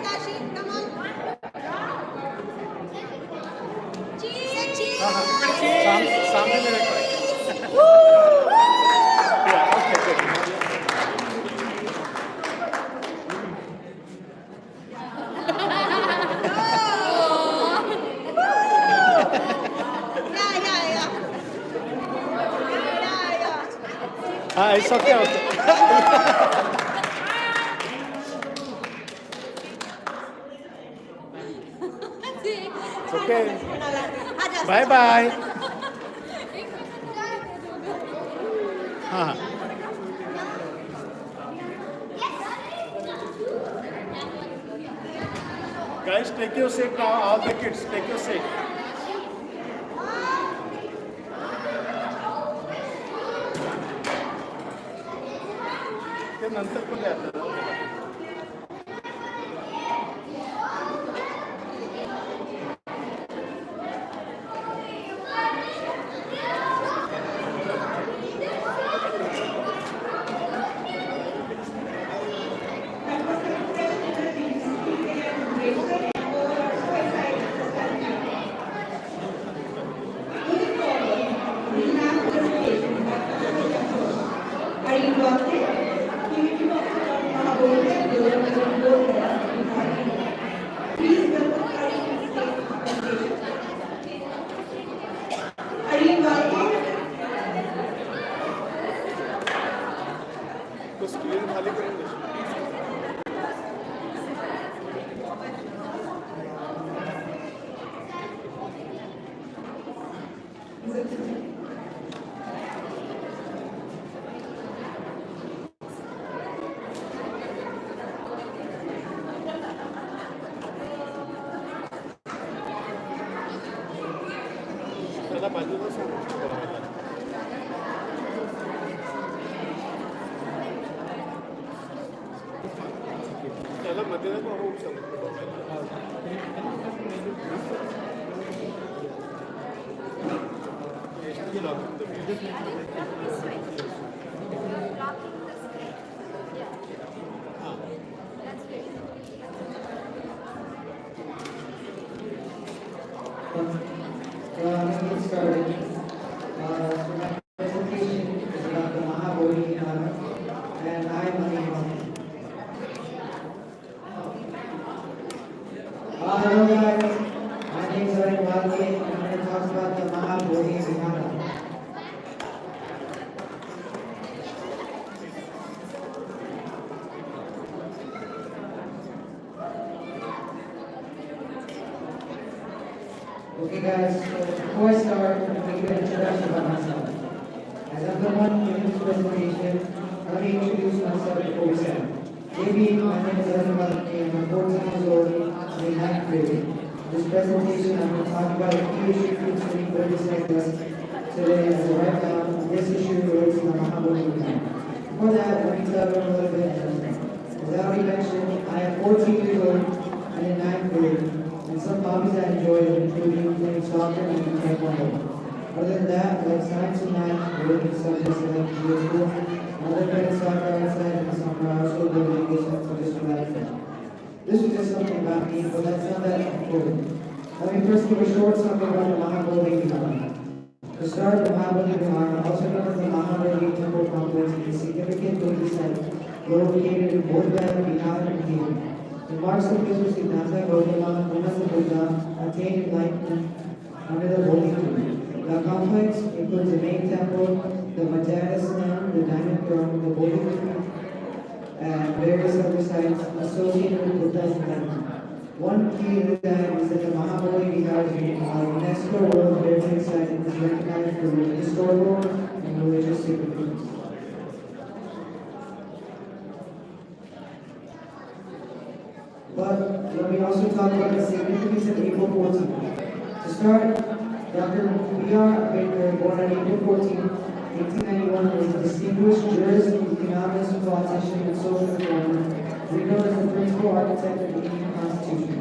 Kashi, come on. Cheese. सामने मेरे को. Yeah, okay, good. हाँ it's okay. It's okay. Bye bye. हाँ Guys, take your seat now. All the kids, take your seat. ते नंतर पण द्या. Are you got it? He will be talking about Mahabodhi, please welcome Ari to the stage. Are you invited? तो screen खाली करेंगे त्याला बाजूला सांग त्याला मध्ये नको होऊ Let's get started. So my presentation is about the Mahabodhi Vihara, and I'm hello guys, my name is Ambedkar, and I'm going to talk about the Mahabodhi Vihara. Okay guys, so before I start, I'm going to give an introduction about myself. As I'm the one giving this presentation, let me introduce myself before we start. Maybe my name is Ambedkar, and I'm 14 years old, I'm in 9th grade. This presentation, I'm going to talk about a key issue facing British sectors today as a right now, and this issue relates to the Mahabodhi Vihara. Before that, let me tell you a little bit. As I already mentioned, I am 14 years old and in 9th grade. And some hobbies I enjoy including playing soccer and taekwondo. Other than that, I like science and math, related subjects I like to do at school. Other than playing soccer outside in the summer, I also go to vacation for just relaxing. This is just something about me, but that's not that important. Let me first give a short summary about the Mahabodhi Vihara. To start, the Mahabodhi Vihara, also known as the Mahabodhi Temple Complex, is a significant Buddhist site located in Bodh Gaya, Bihar, and India. The marks of this was Siddhartha Gautama, one of the Buddha, attained enlightenment under the Bodhi tree. The complex includes the main temple, the Vajrayana, the diamond throne, the Bodhi tree, and various other sites associated with Buddha's enlightenment. One key to that is that the Mahabodhi Vihara is a UNESCO World Heritage Site and is recognized for its historical and religious significance. But let me also talk about the significance of April 14th. To start, Dr. B.R. Ambedkar, born on April 14, 1891, was a distinguished jurist, economist, politician, and social reformer, known as the principal architect of the Indian Constitution.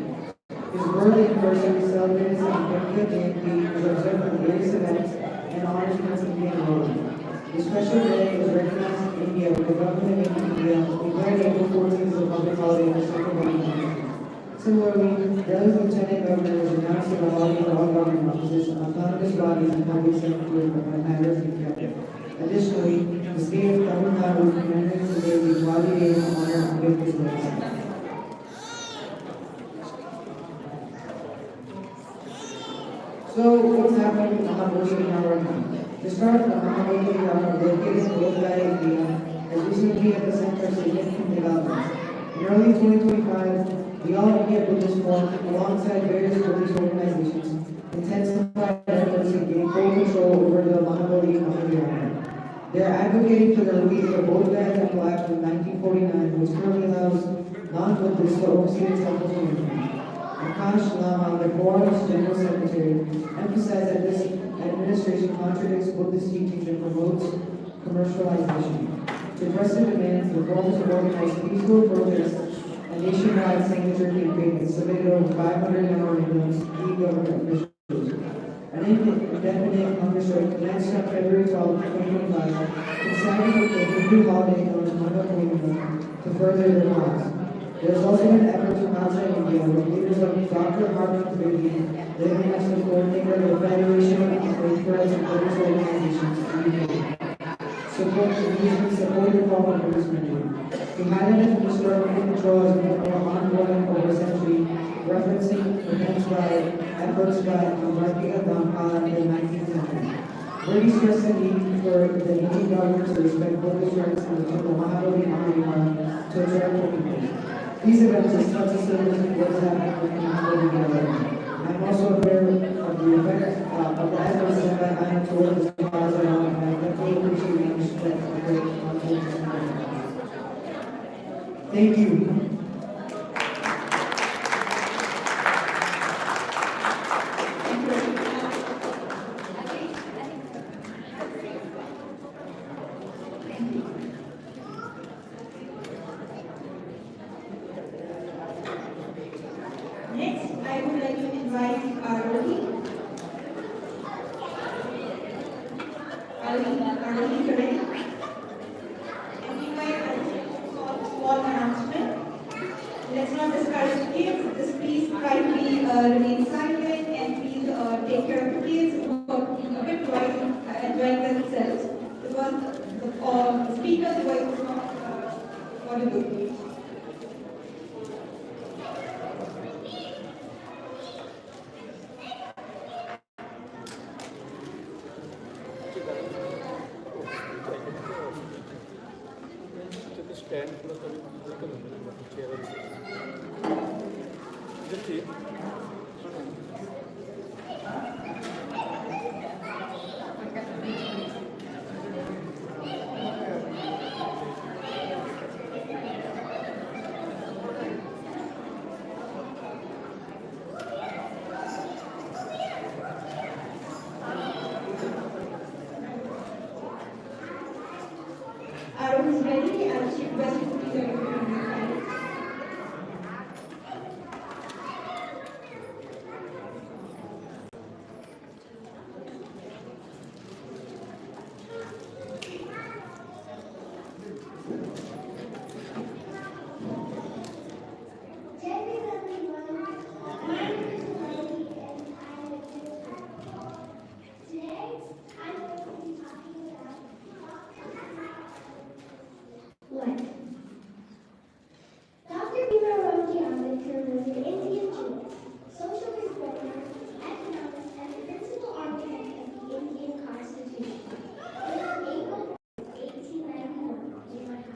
His birthday anniversary is celebrated as the Ambedkar Jayanti is observed for various events and honors in Indian law. The special day was recognized in India with the government of India declared April 14th as a public holiday for several months. Similarly, Delhi's lieutenant governor was announced as a holiday for all government offices, autonomous bodies, and public sector matters in India. Additionally, the state of Tamil Nadu commemorates the day with Wali Day in honor of Ambedkar's legacy. So, what's happening with Mahabodhi Vihara right now? To start, the Mahabodhi Vihara, located in Bodh Gaya, India, has recently at the center of significant developments. In early 2025, the All India Buddhist Forum, alongside various Buddhist organizations, intensified efforts to gain full control over the Mahabodhi Vihara. They are advocating for the release of the Bodh Gaya Temple Act of 1949, which currently allows non-Buddhists to oversee the temple's management. Akash Lama, the forum's general secretary, emphasized that this administration contradicts Buddhist teachings and promotes commercialization. To press their demands, the forum has organized peaceful protests and nationwide signature campaign and submitted over 500 memorandums to key government officials. An indefinite hunger strike commenced on February 12, 2025, coinciding with the Hindu holiday known as Manga Purnima to further their cause. There has also been efforts from outside India, with leaders like Dr. Harman Trivedi, the international coordinator of the Federation of Faith Rights and Buddhist Organizations, in India. supported public policemen. He highlighted the historical control as an ongoing over a century, referencing events by efforts by Ambedkar in the 19th century. Where he stressed the need for the Indian government to respect focus rights and the Mahabali Army to attract people. These events are such a service of what's happening with the Mahabali government. I'm also aware of the effect of the efforts that I am towards this cause and I definitely appreciate the respect for the Thank you. Next, I would like to invite Arohi. Arohi, you ready? And invite a small announcement. Let's not discourage kids. Just please try to remain silent and please take care of the kids who are a bit enjoying themselves because the speaker's voice is not audible. Aaron is ready and she requests you to please everyone on your side. Dr. Ambedkar was an Indian genius, social reformer, economist, and the principal architect of the Indian Constitution. Born April 1891 in Lahore.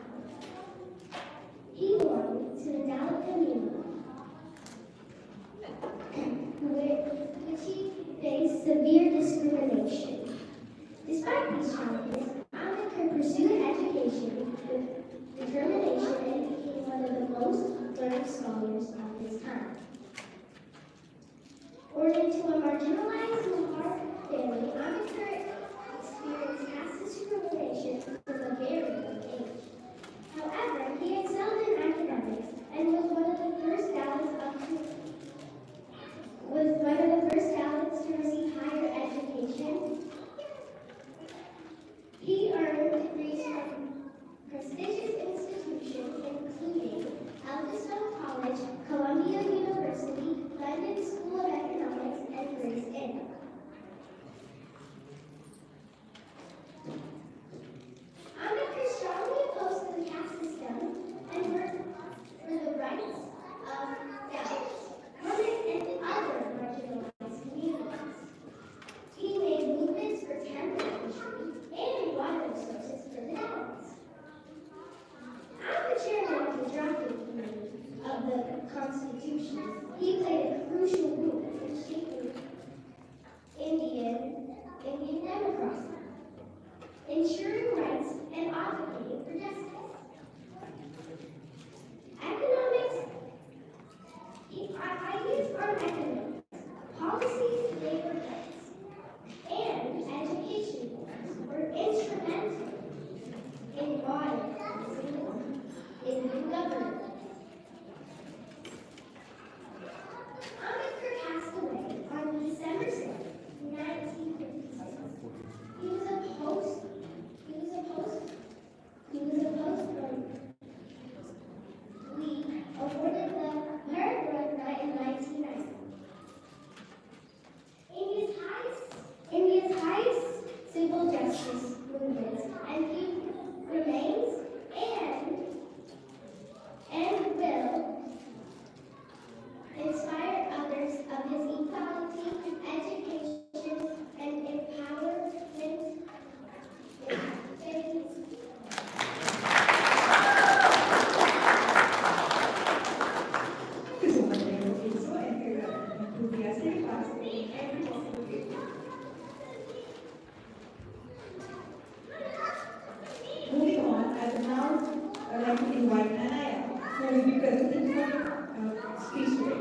He belonged to the Dalit community, which he faced severe discrimination. Despite these challenges, Ambedkar pursued education with determination and became one of the most learned scholars of his time. Born into a marginalized Lahore family, Ambedkar experienced caste discrimination from a very young age. However, he excelled in academics and was one of the first Dalits to receive higher education. He earned degrees from prestigious institutions including Elphinstone College, Columbia University, London School of Economics, and Gray's Inn. Ambedkar strongly opposed the caste system and worked for the rights of Dalits, women, and other marginalized communities. He made movements for temple fishery and water resources for the Dalits. As the chairman of the drafting committee of the Constitution, he played a crucial role in shaping Indian democracy, ensuring rights and advocating for justice. Economics, ideas on economics, policies, labor rights, and education were instrumental in modernizing Indian government. Ambedkar passed away on December 6, 1956. He was speech today.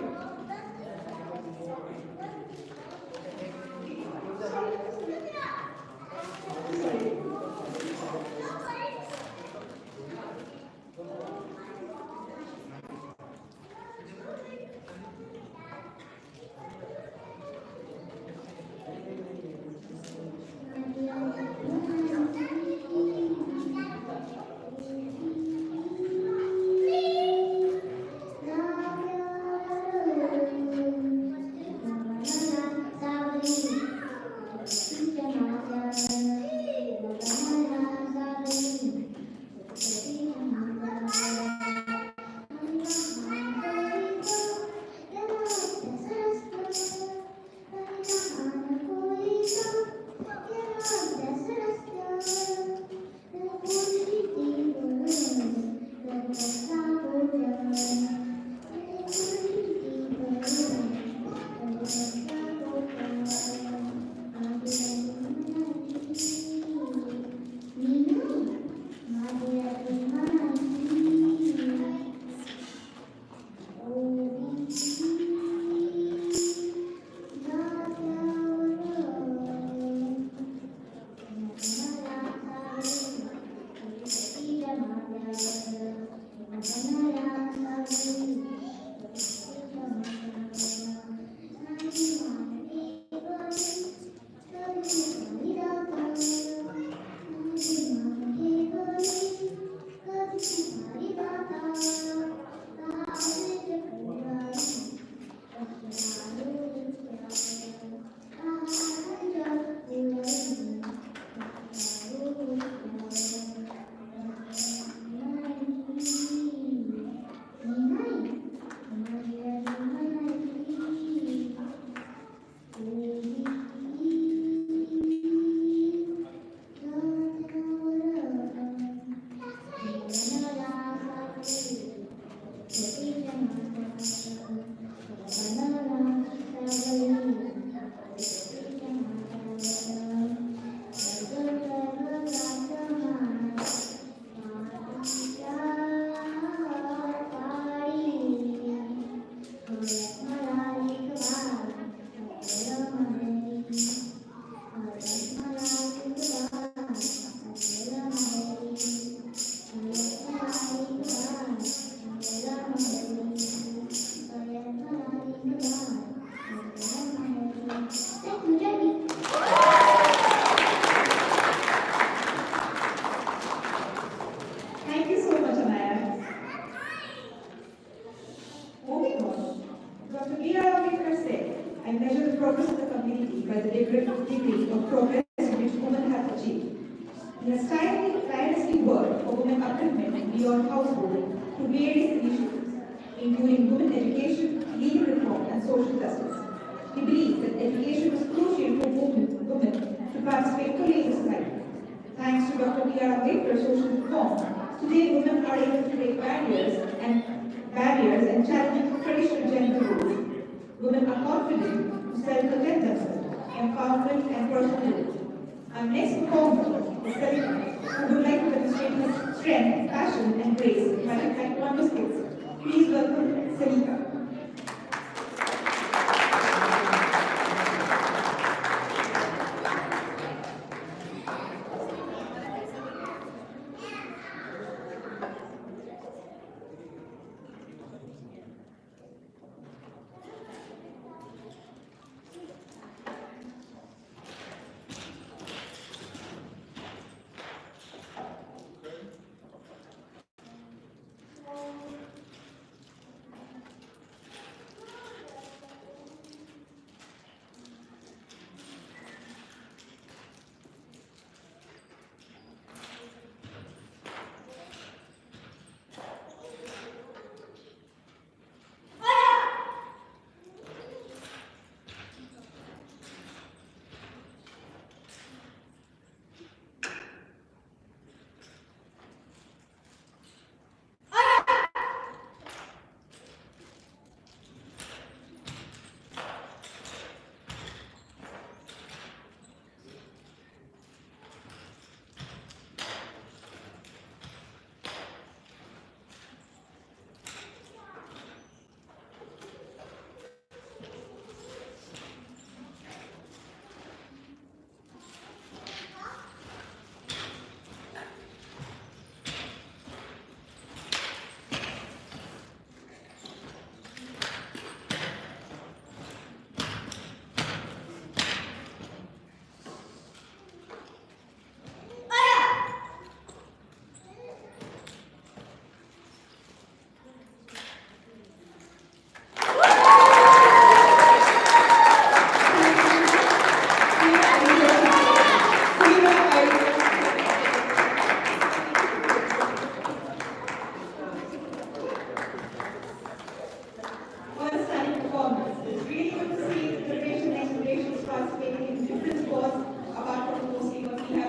Thank you so much, Anaya. Moving on, Dr. B.R. Ambedkar said, I measure the progress of the community by the degree of progress which women have achieved. He has tirelessly worked for women upliftment beyond household through various initiatives, including women education, legal reform, and social justice. He believes that education is crucial for women to participate fully in society. Thanks to Dr. B.R. Ambedkar's social reform, today women are able to break barriers and challenge traditional gender roles. Women are confident to self-protect themselves, empowerment and personal growth. Our next performer is Selika, who would like to demonstrate her strength, passion, and grace by taekwondo skills. Please welcome Selika.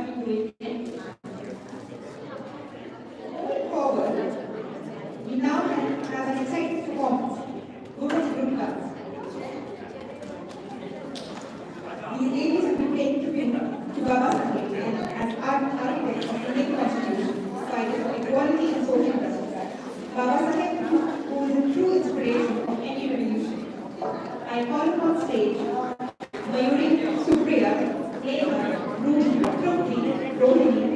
have been doing it. Moving forward, we now have an exciting performance. Women's group dance. These ladies have been playing tribute to Baba Saheb as architects of the Indian Constitution, fighting for equality and social justice. Baba Saheb, who is a true inspiration of any revolution. I call upon stage Mayuri, Supriya, Neha, Ruhi, Trupti, Rohini.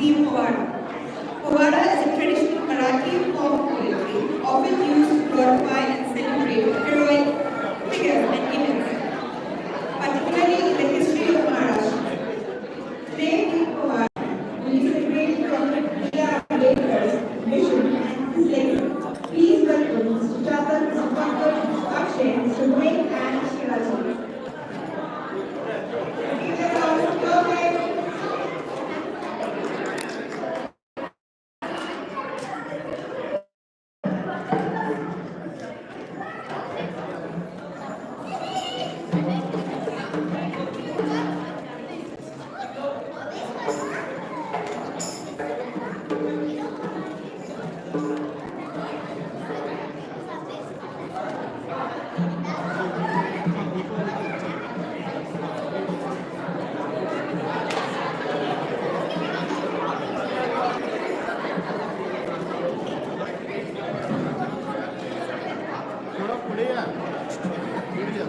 the Povada. Povada is a traditional Marathi form of poetry, often used to glorify and celebrate heroic figures and events, particularly in the history of Maharashtra. Today, the Povada will be celebrated from Dr. Ambedkar's mission and his legacy. Please welcome Mr. Chandra, Mr. Pankaj, Akshay, Mr. Mohit, and Mr. Rajiv. Give them a round of applause. थोड़ा पुढे या पुढे या.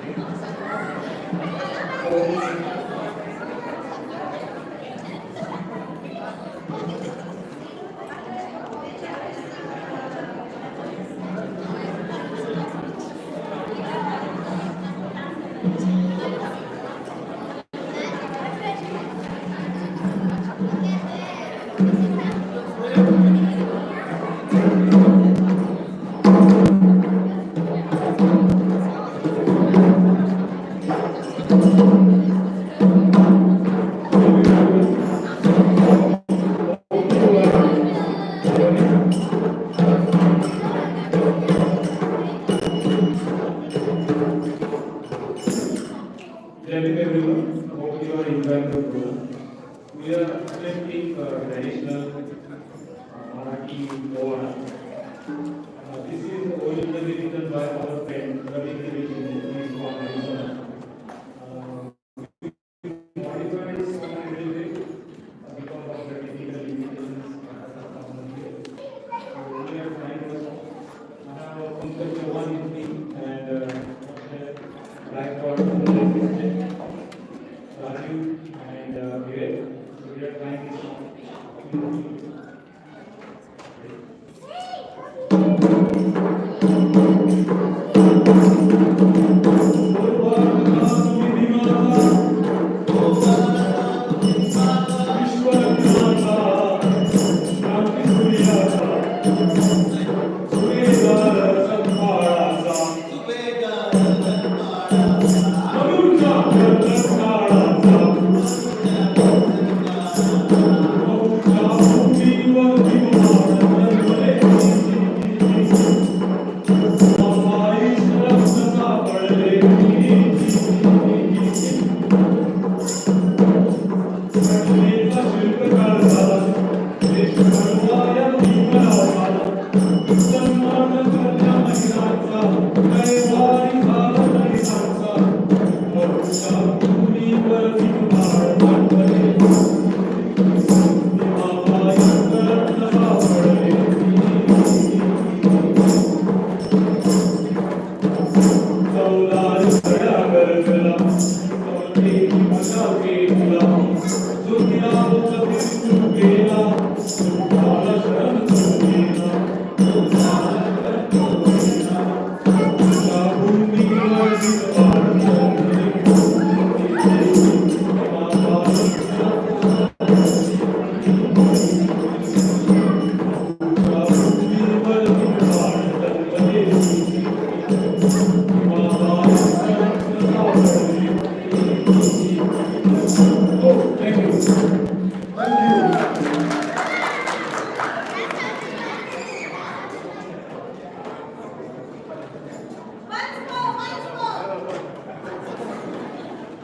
Gentlemen, everyone, hope you are enjoying the program. We are presenting traditional Marathi Povada. This is originally written by our friend Ravi Krish from Arizona. Modified it some little bit because of the technical limitations So we are trying to Pankaj Chauhan is me and Blackboard Raju and Vivek. So we are trying this song.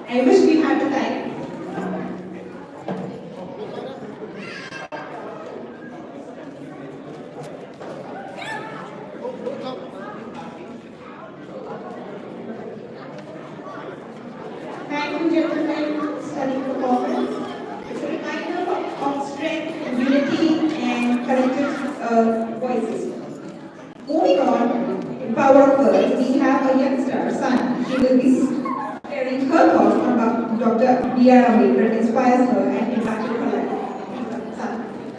I wish we had the time. Thank you, gentlemen, studying performance. It's a reminder of strength, unity, and collective voices. Moving on, in Power of Words, we have a youngster, son. She will be sharing her thoughts on Dr. B.R. Ambedkar inspires her and impacted her life. Son.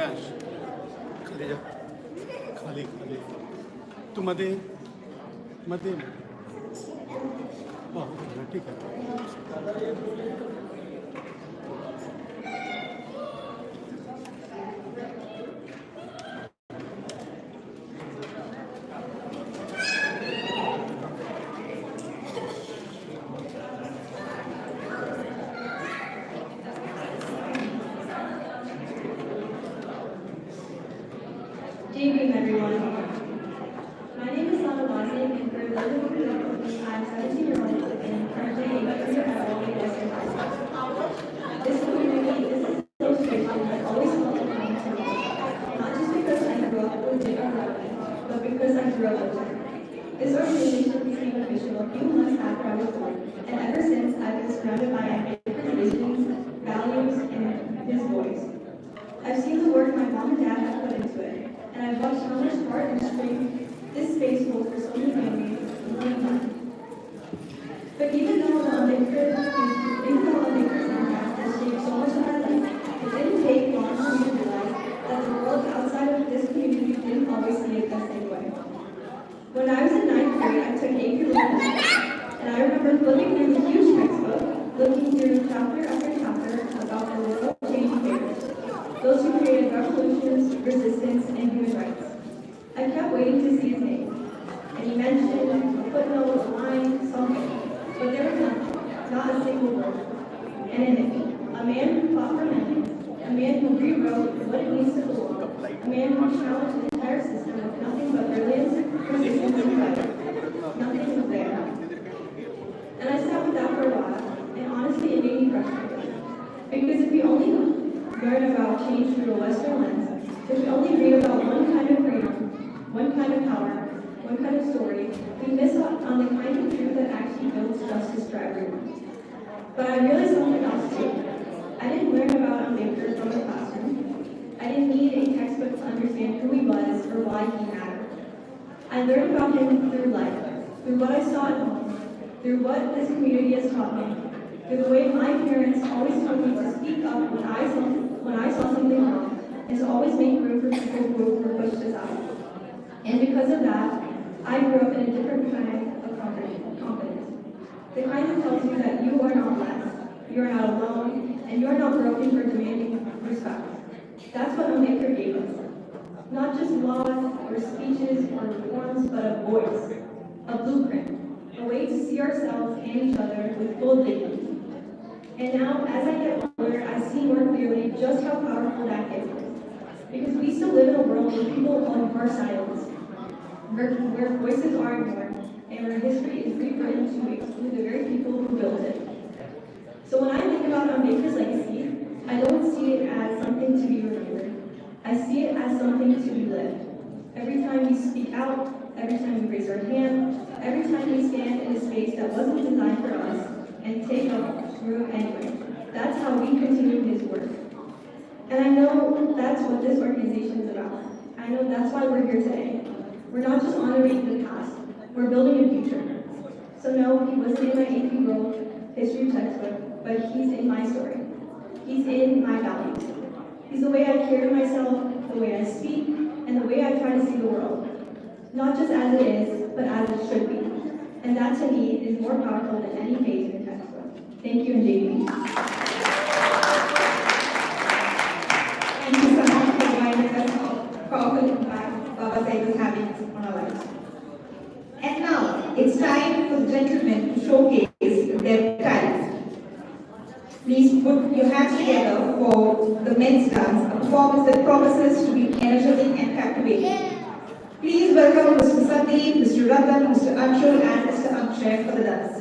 Shreyansh खाली जा, खाली खाली, तू मध्ये मध्ये, हो ठीक आहे. Good evening, everyone. My name is Sana Bosniak, and for those of you who don't know me, I'm 17 years old and currently a junior at Albany Western High School. This community, this association has always felt like home to me, not just because I grew up with different relatives, but because I grew up with them. This organization became official a few months after I was born, and ever since I've been surrounded by Ambedkar traditions, values, and his voice. I've seen the work my mom and dad have put into it, and I've watched how much heart and strength this space holds for so many families, including mine. But even though Ambedkar's impact has shaped so much of my life, it didn't take long for me to realize that the world outside of this community didn't always see it the same way. When I was in ninth grade, I took AP Literature, and I remember flipping through the huge textbook, looking through chapter after chapter about the little changing figures, those who created revolutions, resistance, and human rights. I kept waiting to see his name, and he mentioned a footnote, a line, something, but there was nothing, not a single word. And in it, a man who fought for men, a man who rewrote what it means to belong, a man who challenged the entire system with nothing but brilliance, resistance, and fight. Nothing was there. And I sat with that for a while, and honestly, it made me frustrated. Because if we only learn about change through a Western lens, if we only read about one kind of freedom, one kind of power, one kind of story, we miss out on the kind of truth that actually builds justice for everyone. But I realized something else too. I didn't learn about Ambedkar from the classroom. I didn't need a textbook to understand who he was or why he mattered. I learned about him through life, through what I saw at home, through what this community has taught me, through the way my parents always told me to speak up when I saw something wrong, and to always make room for people who were pushed aside. And because of that, I grew up in a different kind of confidence. The kind that tells you that you are not less, you are not alone, and you are not broken for demanding respect. That's what Ambedkar gave us. Not just laws or speeches or reforms, but a voice, a blueprint, a way to see ourselves and each other with full dignity. And now, as I get older, I see more clearly just how powerful that is. Because we still live in a world where people are silenced, where voices are ignored, and where history is rewritten to exclude the very people who built it. So when I think about Ambedkar's legacy, I don't see it as something to be remembered. I see it as something to be lived. Every time we speak out, every time we raise our hand, every time we stand in a space that wasn't designed for us, and take up room anyway. That's how we continue his work. And I know that's what this organization is about. I know that's why we're here today. We're not just honoring the past, we're building a future. So no, he wasn't in my AP World history textbook, but he's in my story. He's in my values. He's the way I carry myself, the way I speak, and the way I try to see the world. Not just as it is, but as it should be. And that to me is more powerful than any page in a textbook. Thank you, and JB. Thank you so much for reminding us powerful impact Baba Sahib is having on our lives. And now, it's time for the gentlemen to showcase their talents. Please put your hands together for the men's dance, a performance that promises to be energetic and captivating. Please welcome Mr. Sandeep, Mr. Ratan, Mr. Anshul, and Mr. Akshay for the dance.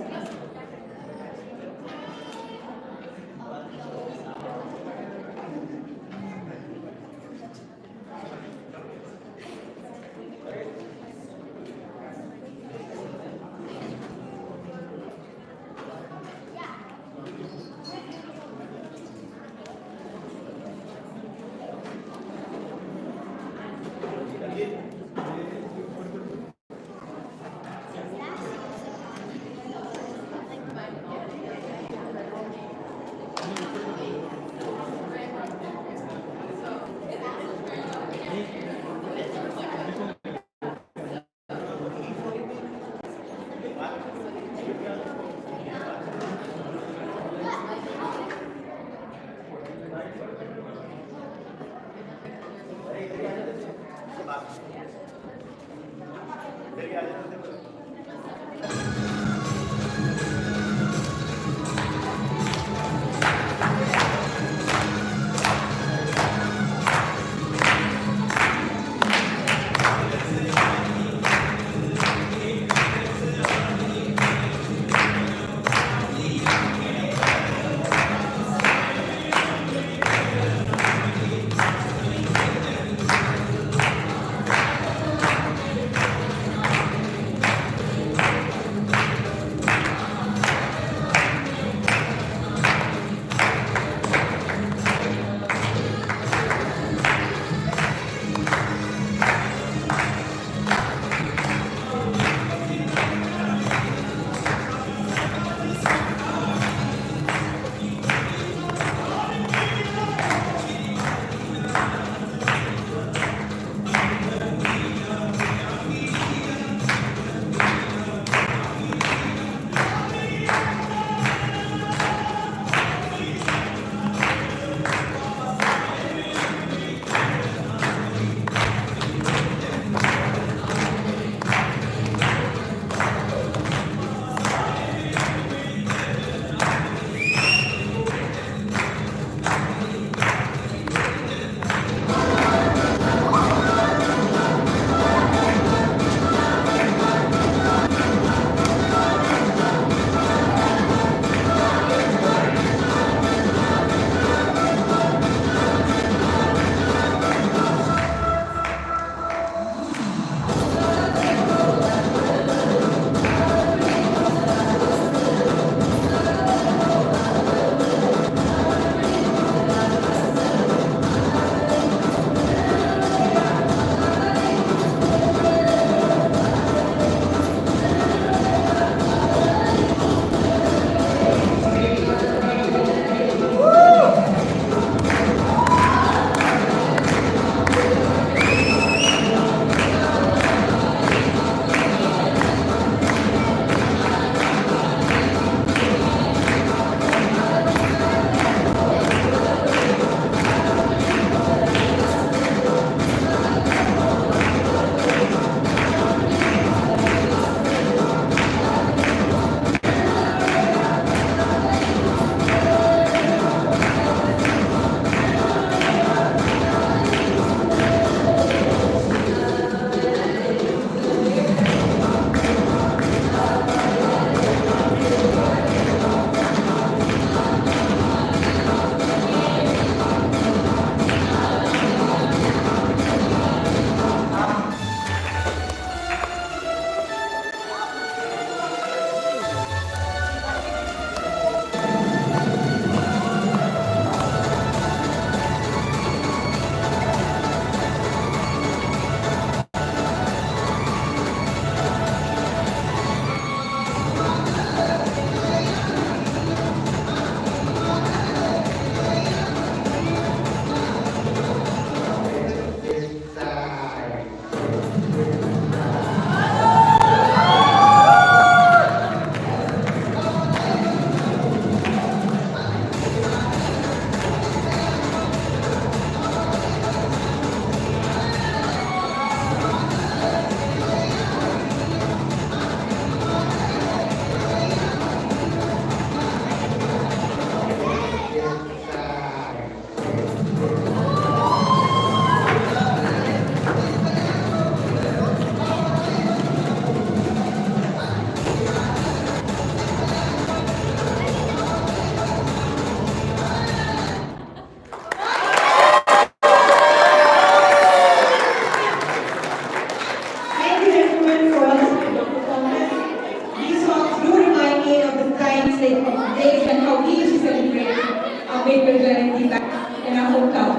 Ambedkar Jayanti back in our hometown.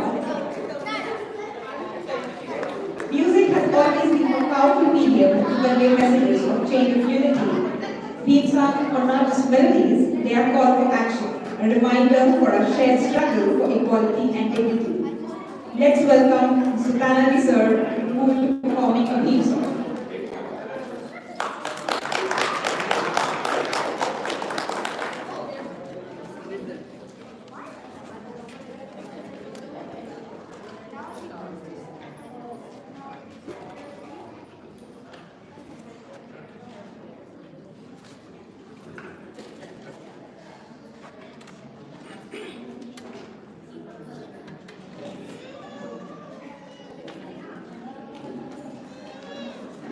Music has always been a powerful medium to convey messages of change of unity. Theme songs are not just melodies, they are call for action, a reminder for our shared struggle for equality and dignity. Let's welcome Sultana sir, who will be performing a theme song.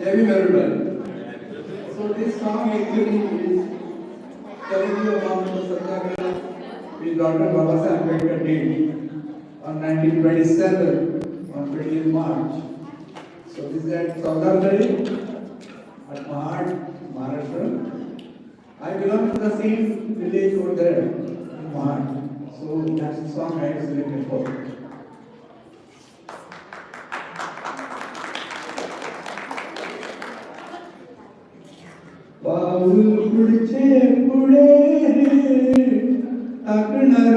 Devi Merudal. So this song actually is telling you about the satyagraha which Dr. Babasaheb Ambedkar did on 1927 on 20th March. So this is at Saudardari at Mahad, Maharashtra. I belong to the same village over there in Mahad. So that's the song I have selected for. पाऊल पुढचे पुढे टाकणार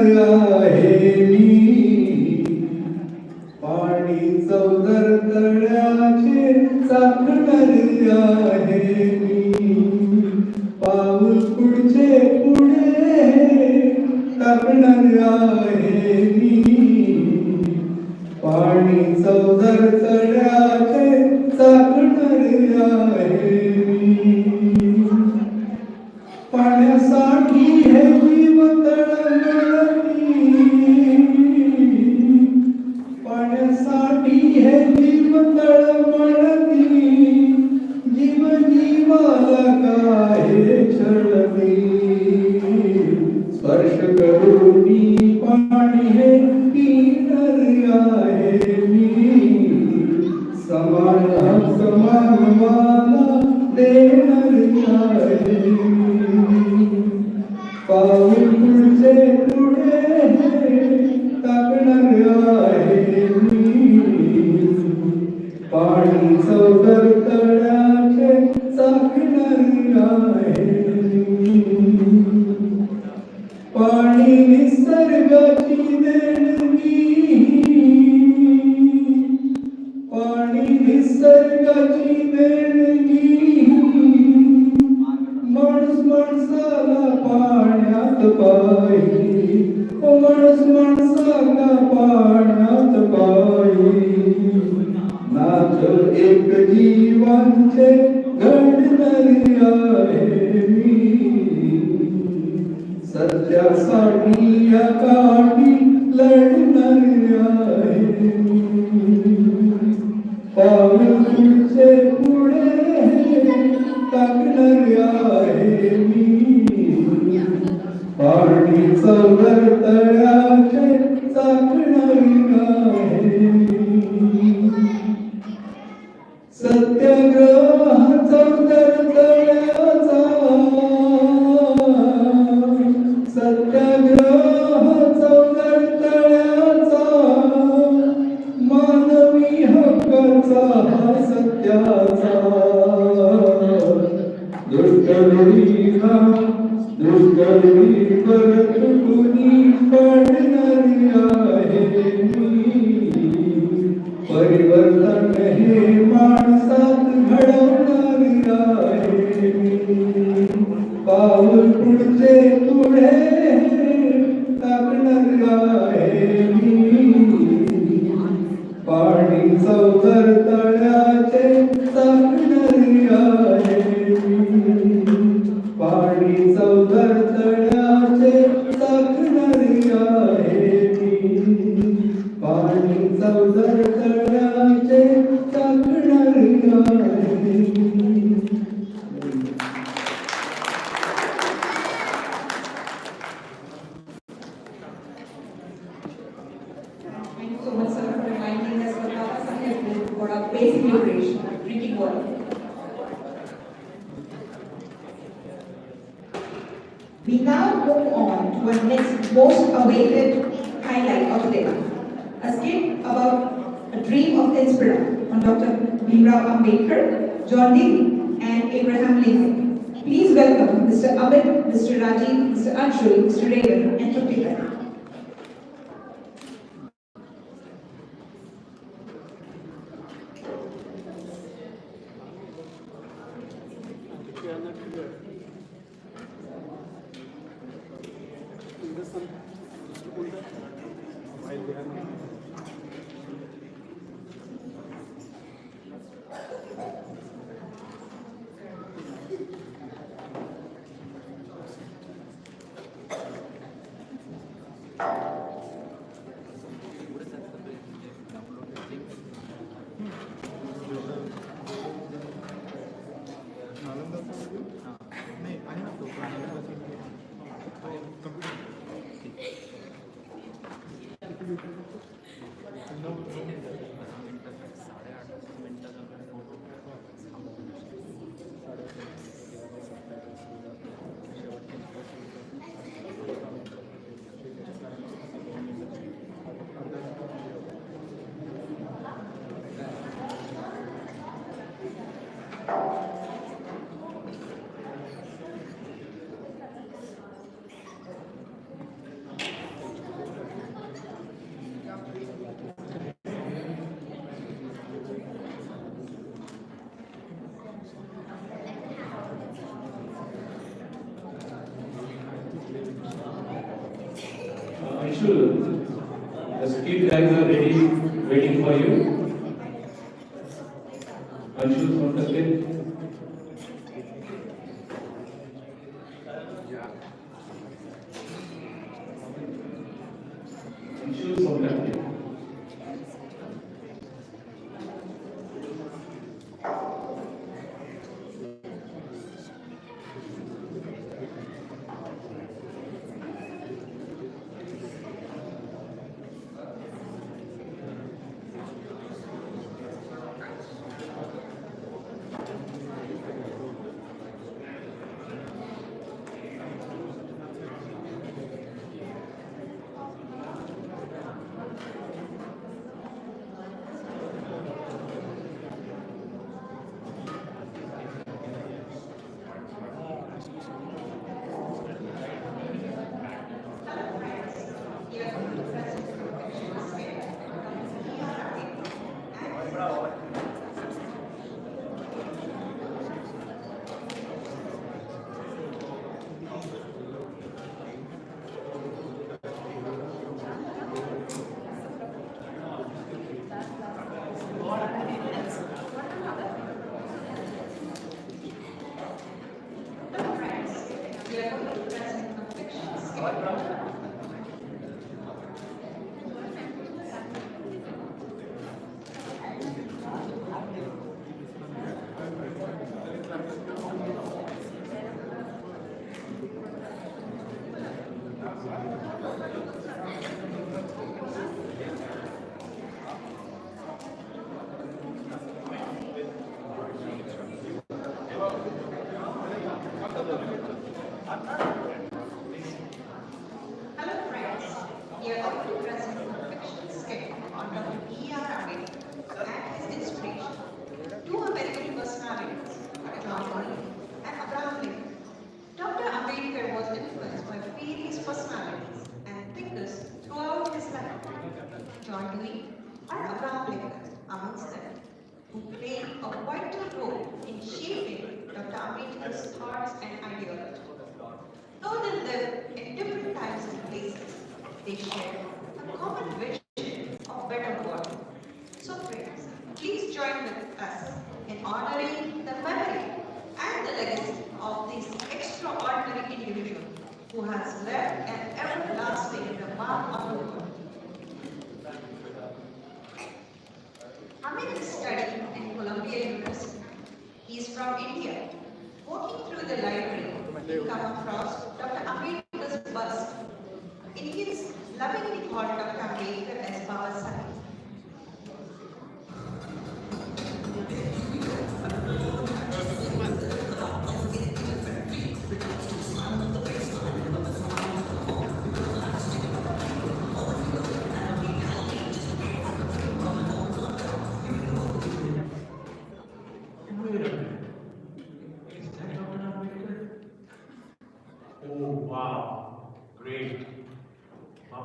आहे मी पाणी चौदर तळ्याचे चाकणार आहे मी पाऊल पुढचे पुढे टाकणार आहे मी पाणी चौदर तळ्याचे चाकणार आहे पाण्यासाठी हे जीव तळमळती पाण्यासाठी हे जीव तळमळती जीव जीवाला काय छळती स्पर्श करूनी पाणी हे पिणार आहे मी समान हक्क मानवाला देणार आहे पाऊल पुढचे पुढे टाकणार आहे मी पाणी चौदर तळ्याचे चाकणार आहे पाणी निसर्गाची देणगी पाणी निसर्गाची देणगी माणूस माणसाला पाण्यात पाहिजे माणूस माणसाला पाण्यात पाहिजे नाच एक जीवांचे घडणारी आहे मी सत्यासाठी या काठी लढणारी आहे पाऊल पुढचे पुढे टाकणार आहे मी पाणी चौदर तळ्याचे चाकणार आहे सत्याग्रह चौदर तळ्याचा सत्याग्रह चौदर तळ्याचा मानवी हक्काचा हा सत्याचा दुष्कर्मीला दुष्कर्मीवर चुकूनी पडणारी आहे मी परिवर्तन हे माणसात घडवणारी आहे मी पाऊल पुढचे पुढे टाकणार आहे मी पाणी चौदर तळ्याचे चाकणारी आहे मी पाणी चौदर तळ्याचे चाकणारी आहे मी पाणी चौदर तळ्याचे चाकणारी आहे मी Thank you so much, sir, for reminding us of Baba Saheb for our basic liberation, drinking water. We now move on to to our next most awaited highlight of the day. A skit about a dream of inspiration on Dr. Ambedkar, John Dewey, and Abraham Lincoln. Please welcome Mr. Amit, Mr. Rajiv, Mr. Anshul, Mr. Raven, and Triptika. Anshul, the skit guys are ready, waiting for you. Anshul from the skit. Anshul from the skit. Hello friends, we are going to present a fiction skit on Dr. B.R. Ambedkar and his inspiration. Two American personalities, John Dewey and Abraham Lincoln. Dr. Ambedkar was influenced by various personalities and thinkers throughout his life. John Dewey and Abraham Lincoln amongst them, who played a vital role in shaping Dr. Ambedkar's thoughts and ideology. Though they live in different times and places, they share a common vision of better world. So friends, please join with us in honoring the memory and the legacy of this extraordinary individual who has left an everlasting mark on the world. Amit is studying in Columbia University. He is from India. Walking through the library, he come across Dr. Ambedkar's bust. Indians lovingly called Dr. Ambedkar as Baba Sahib.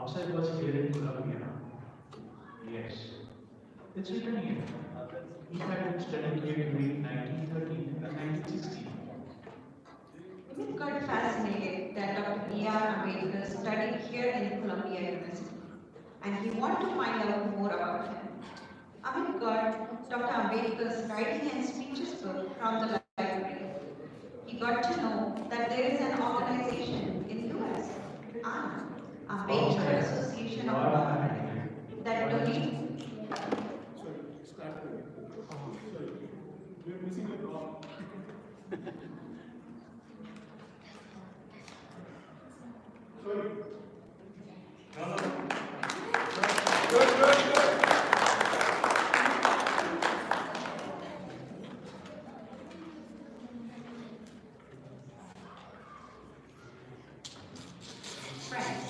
Outside was here in Colombia. Yes. It's written here. He had been studying here between 1913 and 1916. Women got fascinated that Dr. B.R. Ambedkar studied here in Columbia University, and he wanted to find out more about him. Amit got Dr. Ambedkar's writing and speeches book from the library. He got to know that there is an organization in US, Ambedkar Association of Law, that donates. We're missing a drop. Sorry. No. Good. Friends,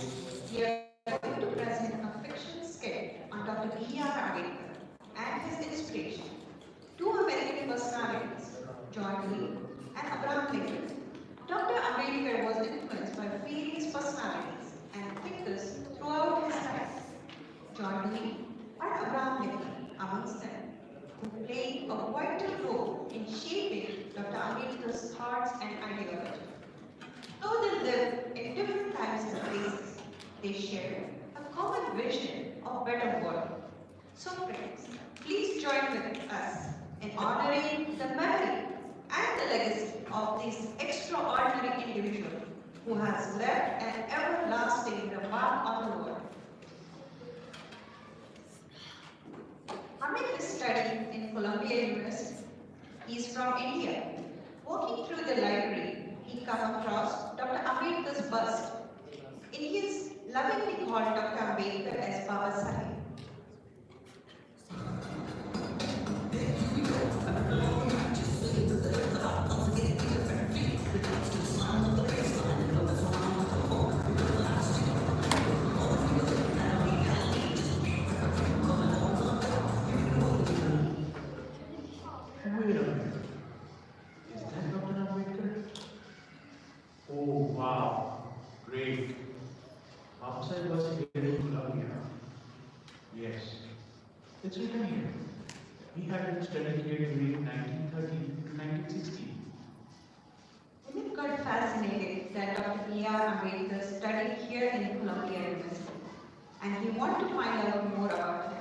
we are going to present a fiction skit on Dr. B.R. Ambedkar and his inspiration. Two American personalities, John Dewey and Abraham Lincoln. Dr. Ambedkar was influenced by various personalities and thinkers throughout his life. John Dewey and Abraham Lincoln amongst them, who played a vital role in shaping Dr. Ambedkar's thoughts and ideology. Though they lived in different times and places, they shared a common vision of better world. So friends, please join with us in honoring the memory and the legacy of this extraordinary individual who has left an everlasting remark on the world. Amit is studying in Columbia University. He is from India. Walking through the library, he came across Dr. Ambedkar's bust. Indians lovingly called Dr. Ambedkar as Baba Sahib. Wait a minute. Is that Dr. Ambedkar? Oh, wow. Great. Outside was here in Colombia. Yes. It's written here. He had been studying here between 1913 to 1916. Women got fascinated that Dr. B.R. Ambedkar studied here in Columbia University, and he wanted to find out more about him.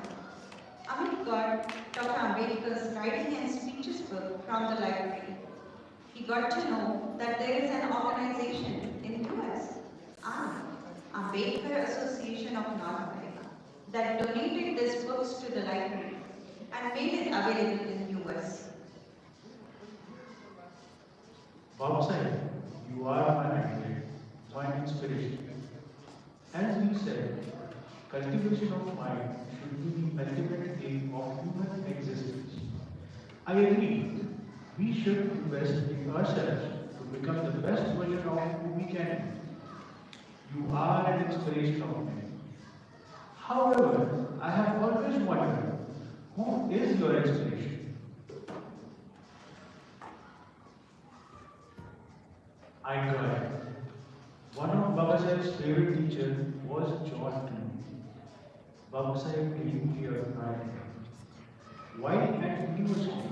Amit got Dr. Ambedkar's writing and speeches book from the library. He got to know that there is an organization in US, Ambedkar Association of North America, that donated these books to the library and made it available in US. Outside, you are my idol, my inspiration. As you said, cultivation of mind should be the ultimate aim of human existence. I agree. We should invest in ourselves to become the best version of who we can be. You are an inspiration of me. However, I have always wondered, who is your inspiration? I got it. One of Baba Sahib's favorite teachers was John Dewey. Baba Sahib came here Friday. While at university,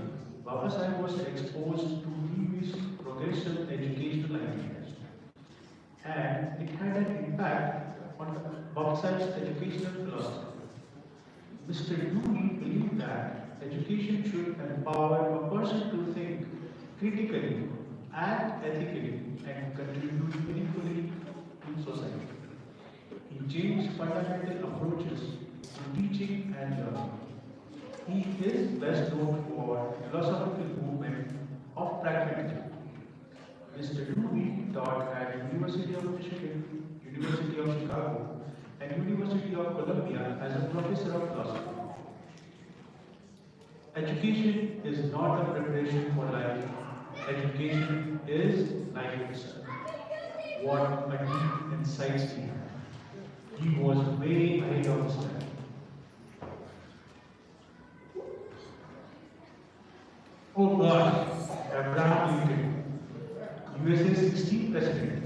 Baba Sahib was exposed to Dewey's progressive educational ideas, and it had an impact on Baba Sahib's educational philosophy. Mr. Dewey believed that education should empower a person to think critically and ethically and contribute meaningfully to society. He changed fundamental approaches to teaching and learning. He is best known for the philosophical movement of pragmatism. Mr. Dewey taught at University of Michigan, University of Chicago, and University of Columbia as a professor of philosophy. Education is not a preparation for life. Education is life itself. What a deep insight he had. He was way ahead of his time. Oh God, Abraham Lincoln, USA's 16th president.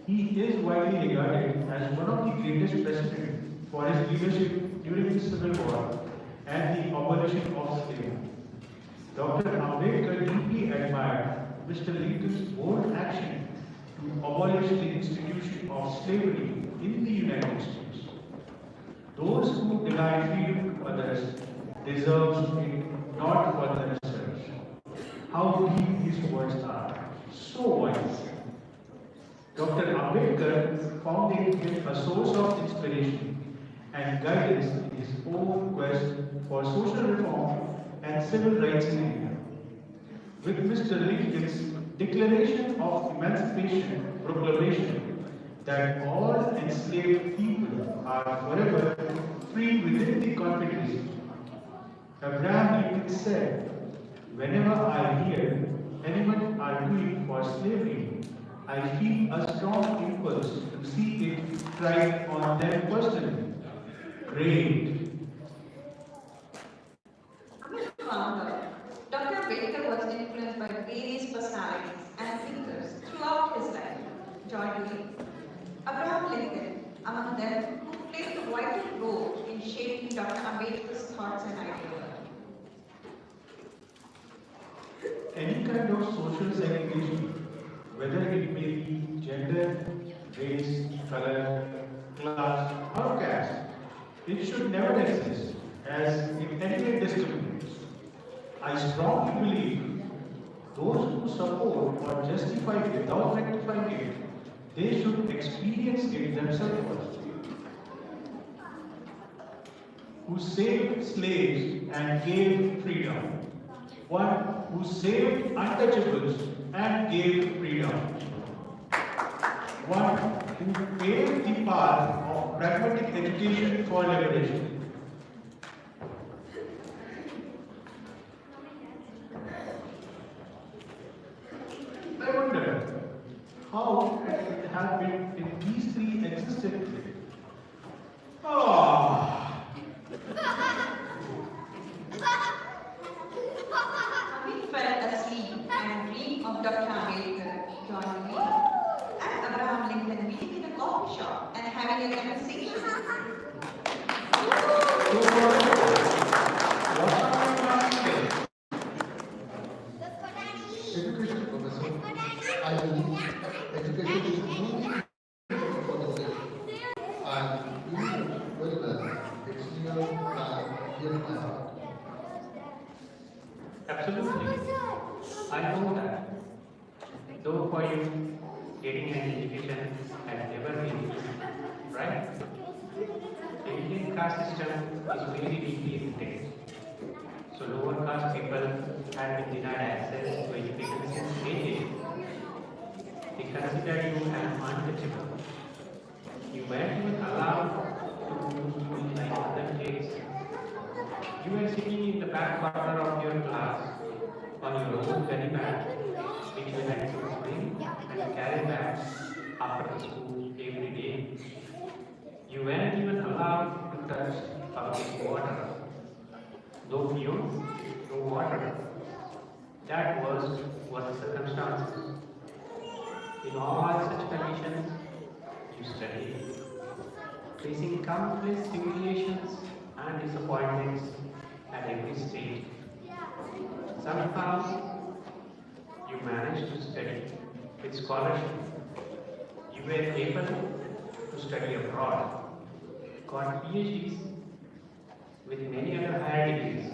He is widely regarded as one of the greatest President for his leadership during the Civil War and the abolition of slavery. Dr. Ambedkar deeply admired Mr. Lincoln's bold action to abolish the institution of slavery in the United States. Those who deny freedom to others deserve it not for themselves. How deep these words are, so wise. Dr. Ambedkar found in him a source of inspiration and guidance in his own quest for social reform and civil rights in India. With Mr. Lincoln's Declaration of Emancipation proclamation that all enslaved people are forever free within the Confederacy, Abraham Lincoln said, "Whenever I hear anyone arguing for slavery, I feel a strong impulse to see it tried on them personally." Great. Founder, Dr. Ambedkar was influenced by various personalities and thinkers throughout his life. Jointly, Abraham Lincoln, among them, who played a vital role in shaping Dr. Ambedkar's thoughts and ideas. Any kind of social segregation, whether it may be gender, race, color, class, or caste, it should never exist, as it anyway discriminates. I strongly believe those who support or justify without rectifying it, they should experience it themselves first. Who saved slaves and gave freedom. One who saved untouchables and gave freedom. One who paved the path of pragmatic education for liberation. I wonder how it have been if these three existed. Ah. We fell asleep and dreamed of Dr. Ambedkar, John Lee, and Abraham Lincoln meeting in a coffee shop and having a conversation. Education, Professor. I believe education is truly for the sake. And you know very well, it's near my heart. Absolutely. I know that. Though for you, getting an education has never been easy, right? The Indian caste system is very deeply rooted. So lower caste people have been denied access to education since ages. They consider you an untouchable. You weren't even allowed to go to school like other kids. You were sitting in the back corner of your class on your own gunny bag, which you had to bring and carry back after school every day. You weren't even allowed to touch public water. No fuel, no water. That was the circumstances. In all such conditions, you studied, facing countless humiliations and disappointments at every stage. Somehow, you managed to study with scholarship. You were able to study abroad, got PhDs with many other higher degrees.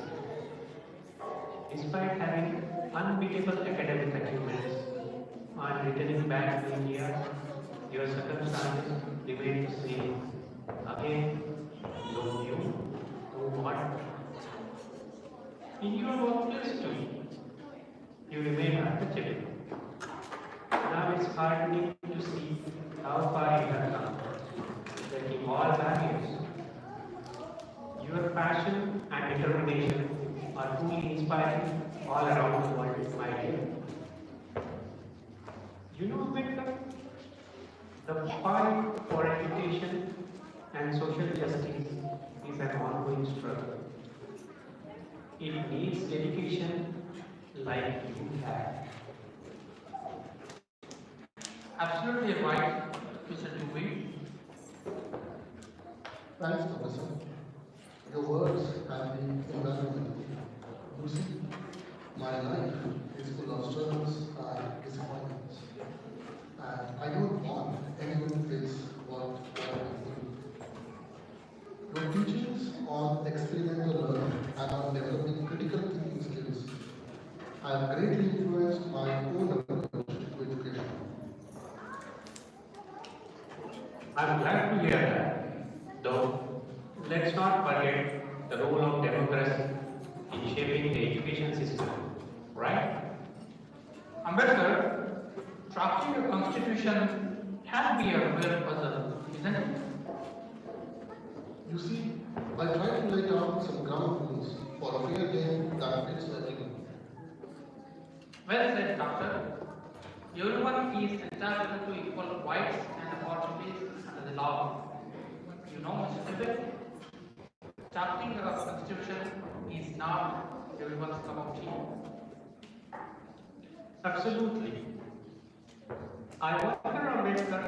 Despite having unbeatable academic achievements, on returning back to India, your circumstances remain the same. Again, no you, no what. In your workplace too, you remain untouchable. Now it's heartening to see how far you have come, breaking all barriers. Your passion and determination are truly inspiring all around the world, my dear. You know, Ambedkar, the fight for education and social justice is an ongoing struggle. It needs dedication like you have. Absolutely right, Mr. Dewey. Thanks, Professor. Your words have been invaluable. You see, my life is full of struggles and disappointments. And I don't want anyone to face what I went through. Your teachings on experimental learning and on developing critical thinking skills have greatly influenced my own approach to education. I'm glad to hear that. Though, let's not forget the role of democracy in shaping the education system, right? Ambedkar, drafting a constitution can be a real puzzle, isn't it? You see, I try to lay down some ground rules for a fair game that fits everyone. Well said, Doctor. Everyone is entitled to equal rights and opportunities under the law. You know, Mr. Tibet, drafting a constitution is not everyone's cup of tea. Absolutely. I wonder, Ambedkar,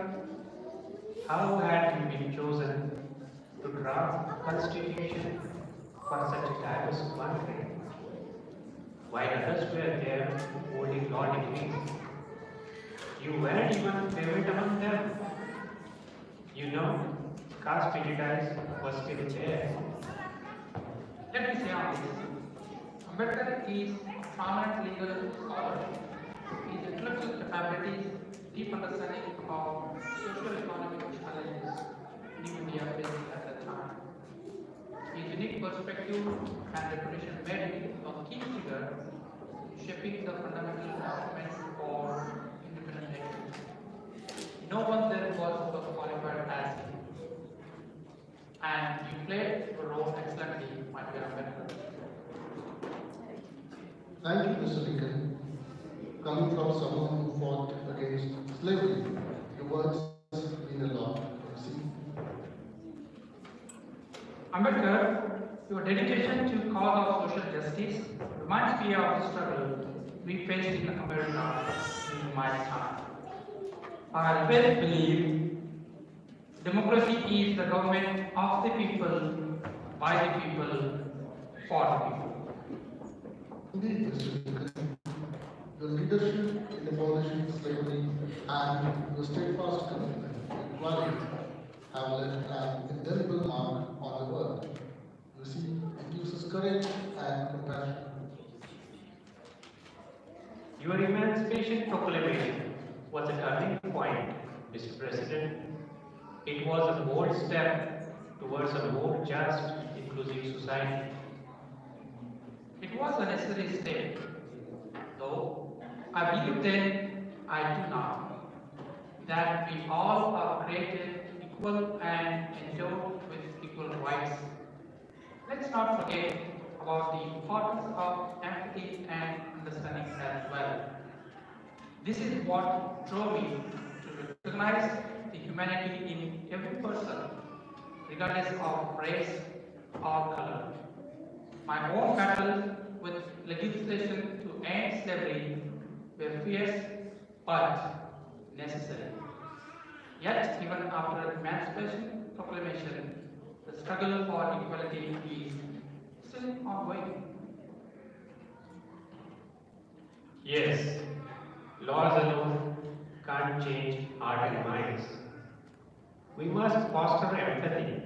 how had you been chosen to draft a constitution for such a diverse country, while others were there holding law degrees? You weren't even favorite among them. You know, caste prejudice was still there. Let me say on this. Ambedkar is a prominent legal scholar. His intellectual capabilities, deep understanding of socio-economic challenges in India facing at the time. His unique perspective and reputation made him a key figure in shaping the fundamental documents for independent nations. No one there was so qualified as him. And you played your role excellently, my dear Ambedkar. Thank you, Mr. Lincoln. Coming from someone who fought against slavery, your words mean a lot. You see. Ambedkar, your dedication to cause of social justice reminds me of the struggle we faced in America in my time. I always believe democracy is the government of the people, by the people, for the people. Indeed, Mr. Lincoln, your leadership in abolishing slavery and your steadfast commitment to equality have left an indelible mark on the world. You see, it gives us courage and compassion. Your Emancipation Proclamation was a turning point, Mr. President. It was a bold step towards a more just, inclusive society. It was a necessary step, though I believe then, I do now, that we all are created equal and endowed with equal rights. Let's not forget about the importance of empathy and understanding as well. This is what drove me to recognize the humanity in every person, regardless of race or color. My own battles with legislation to end slavery were fierce but necessary. Yet, even after Emancipation Proclamation, the struggle for equality is still ongoing. Yes, laws alone can't change heart and minds. We must foster empathy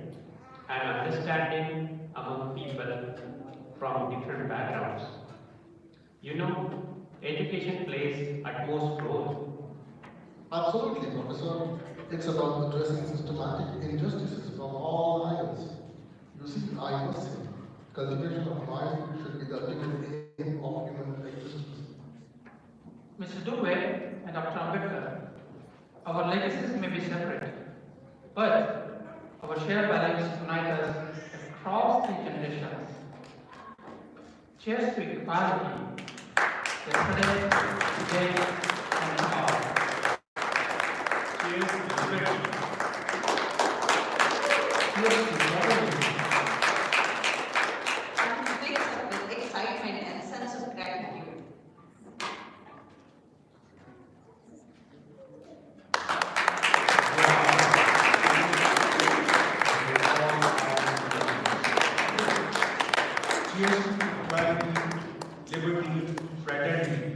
and understanding among people from different backgrounds. You know, education plays utmost role. Absolutely, Professor. It's about addressing systematic injustices from all angles. You see, I must say, cultivation of mind should be the ultimate aim of human existence. Mr. Dubey and Dr. Ambedkar, our legacies may be separate, but our shared values unite us across the generations. Cheers to equality, yesterday, today, and tomorrow. Cheers to liberty. Cheers to brotherhood. And it fills up with excitement and sense of gratitude. Wow. creation, equality, liberty, fraternity.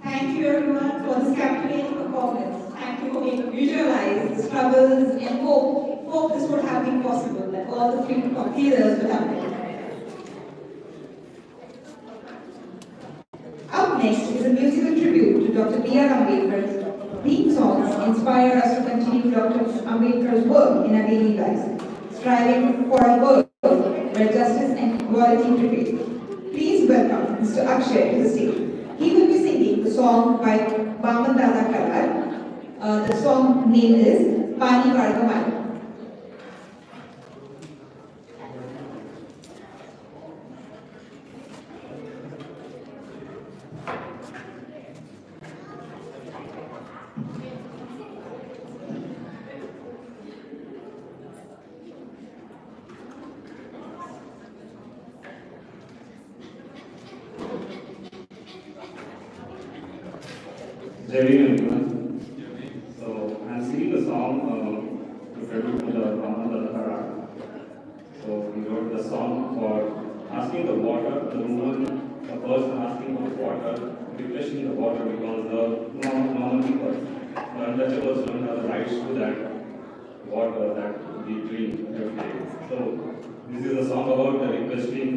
Thank you everyone for this captivating performance. Thank you for making me visualize the struggles and hope this would have been possible, that all the freedom leaders would have been. Up next is a musical tribute to Dr. B.R. Ambedkar. Theme songs inspire us to continue Dr. Ambedkar's work in our daily lives, striving for a world where justice and equality prevail. Please welcome Mr. Akshay to the stage. He will be singing the song by Baman Dada Kalar. The song name is Pani Vargamai. Good evening, everyone. So, I'm singing the song to tribute to the Brahman Dadakara. So, we wrote the song for asking the water, the woman, the person asking for water, requesting the water because the normal people, the untouchables don't have the rights to that water that we drink every day. So, this is a song about the requesting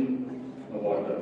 the water.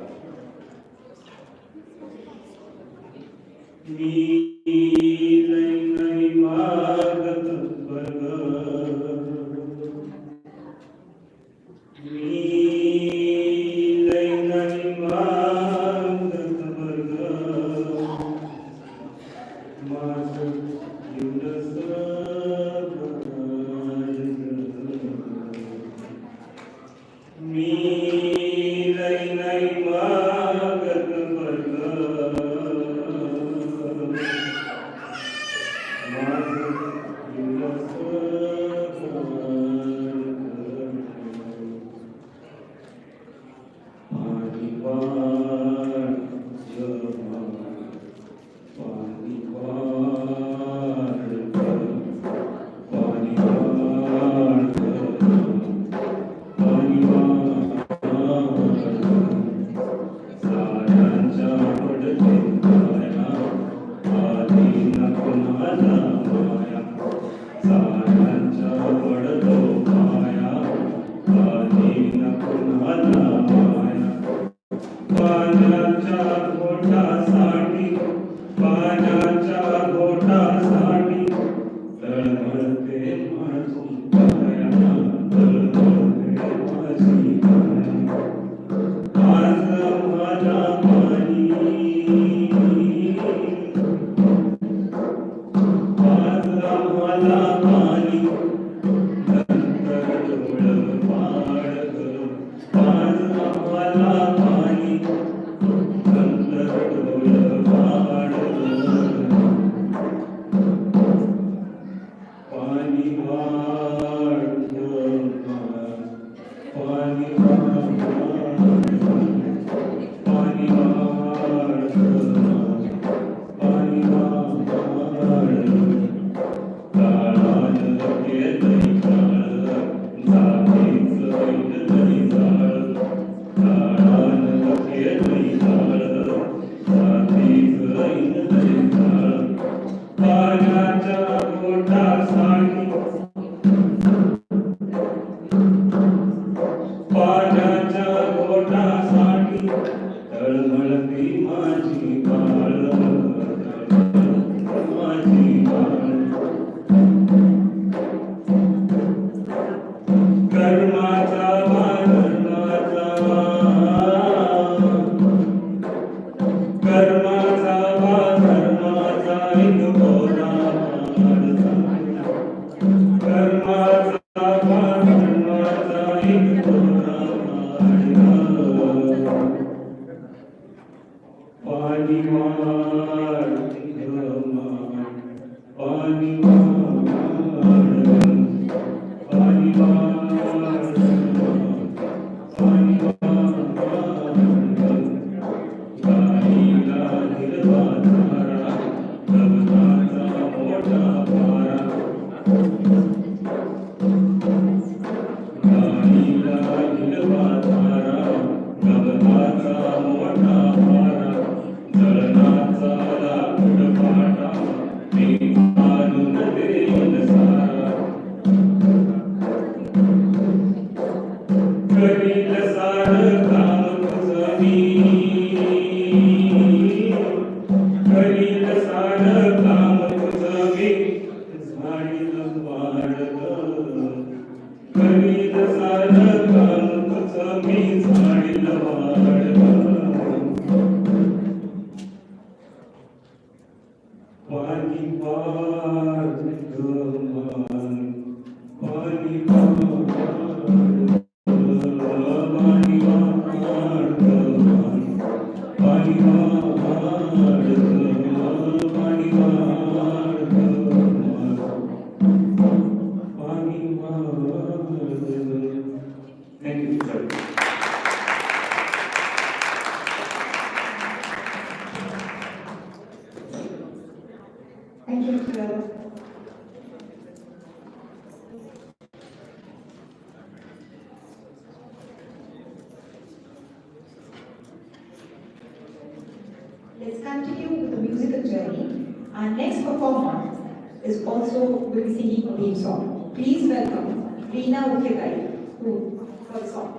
करील सारं काम तुझं मी झाडील वाढ करील सारं काम तुझं मी झाडील वाढ पाणी वाढ पाणी Thank you, sir. Thank you, Mr. Gaurav. Let's continue with the musical journey. Our next performer is also will be singing a theme song. Please welcome Reena Ukhegai for the song.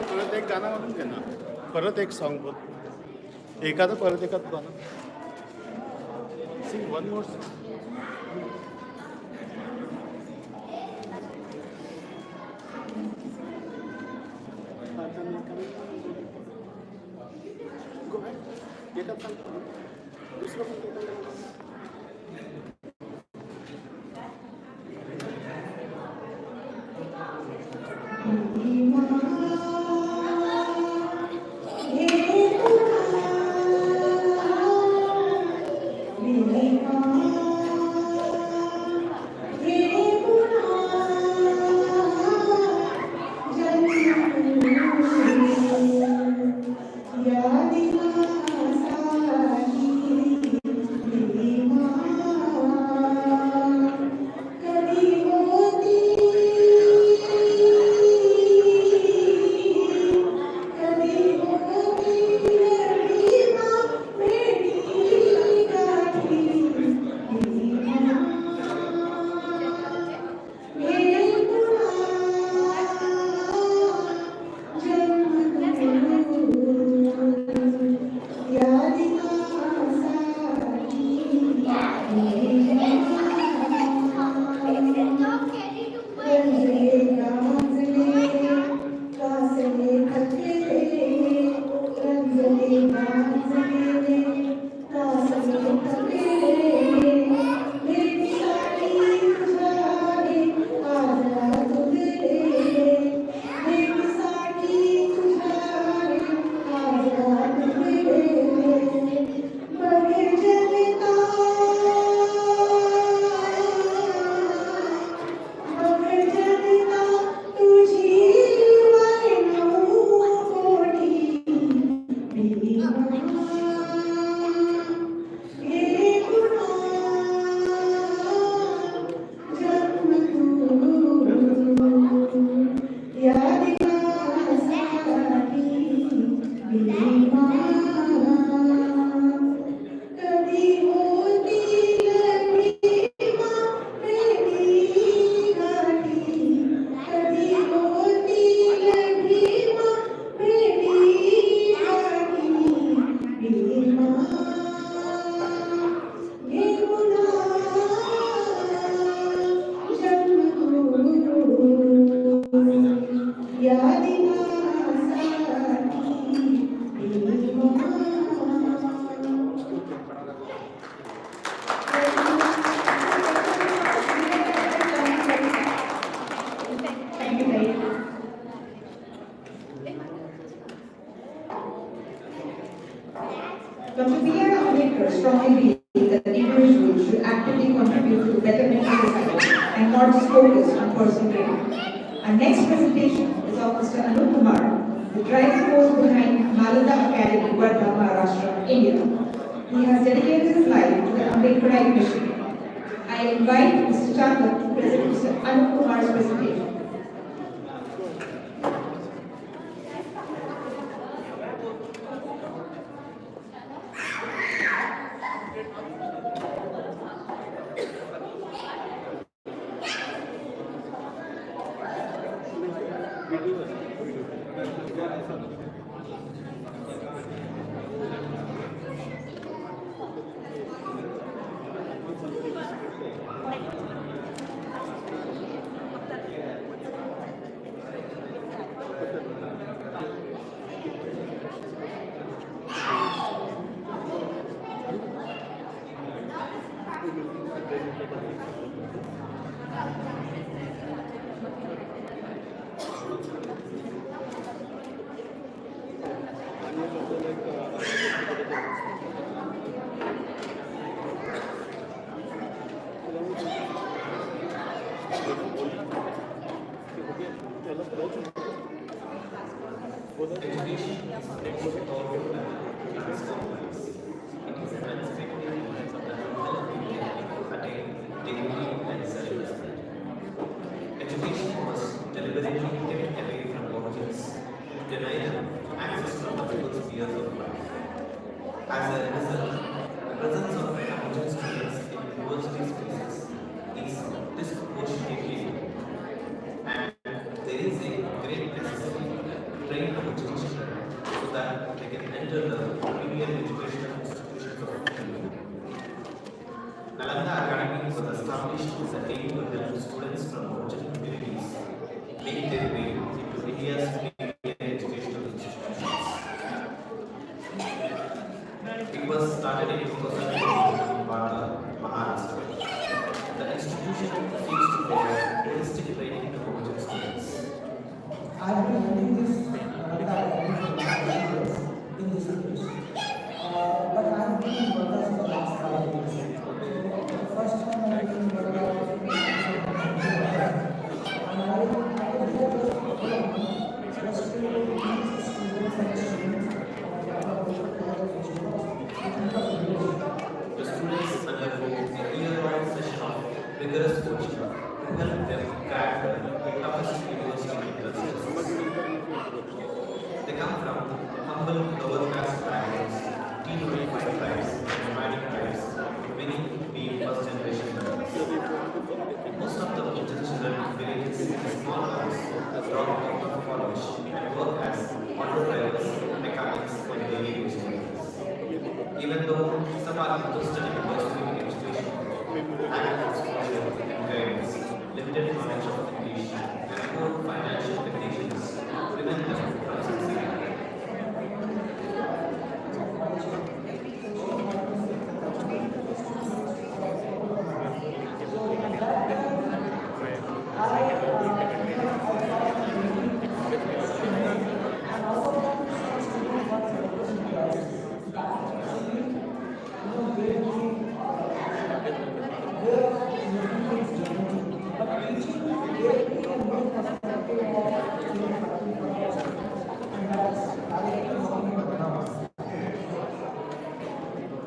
परत एक गाणं म्हणून घे ना, परत एक song बोल, एखादं परत एखादं गाणं सिंग वन मोर. Go ahead. एकच सांगतो दुसरं पण Dr. B.R. Ambedkar strongly believes that individuals should actively contribute to the betterment of society and not just focus on personal gain. Our next presentation is of Mr. Anup Kumar, the driving force behind Nalanda Academy, Wardha, Maharashtra, India. He has dedicated his life to the Ambedkarite mission. I invite Mr. Chandra to present Mr. Anup Kumar's presentation. Education was deliberately kept away from origins, deny them access to multiple spheres of life. As a result, the presence of American students in university spaces is disproportionately low, and there is a great necessity to train our children so that they can enter the premier educational institutions of India. Nalanda Academy was established with the aim to help students from origin communities make their way into India's premier educational institutions. It was started in 2015 in Wardha, Maharashtra. The institution seeks to provide holistic training to Gujarat students. I've been holding this academy for the last 5 years in this place. But I've been in Vadodara for the last 5 years. So the first time I came in Vadodara was in 2019. And I was there just for a couple of months just to teach students and students The students undergo a year-long session of rigorous coaching to help them crack the toughest university entrance tests. They come from humble lower caste backgrounds, teen-25 tribes, and nomadic tribes, many being first-generation learners. Most of the Gujarat children villages in small towns drop out of college and work as auto drivers, mechanics, and daily wage laborers. Even though some are interested in pursuing education, lack of exposure and guidance, limited knowledge of English, and poor financial conditions prevent them from succeeding.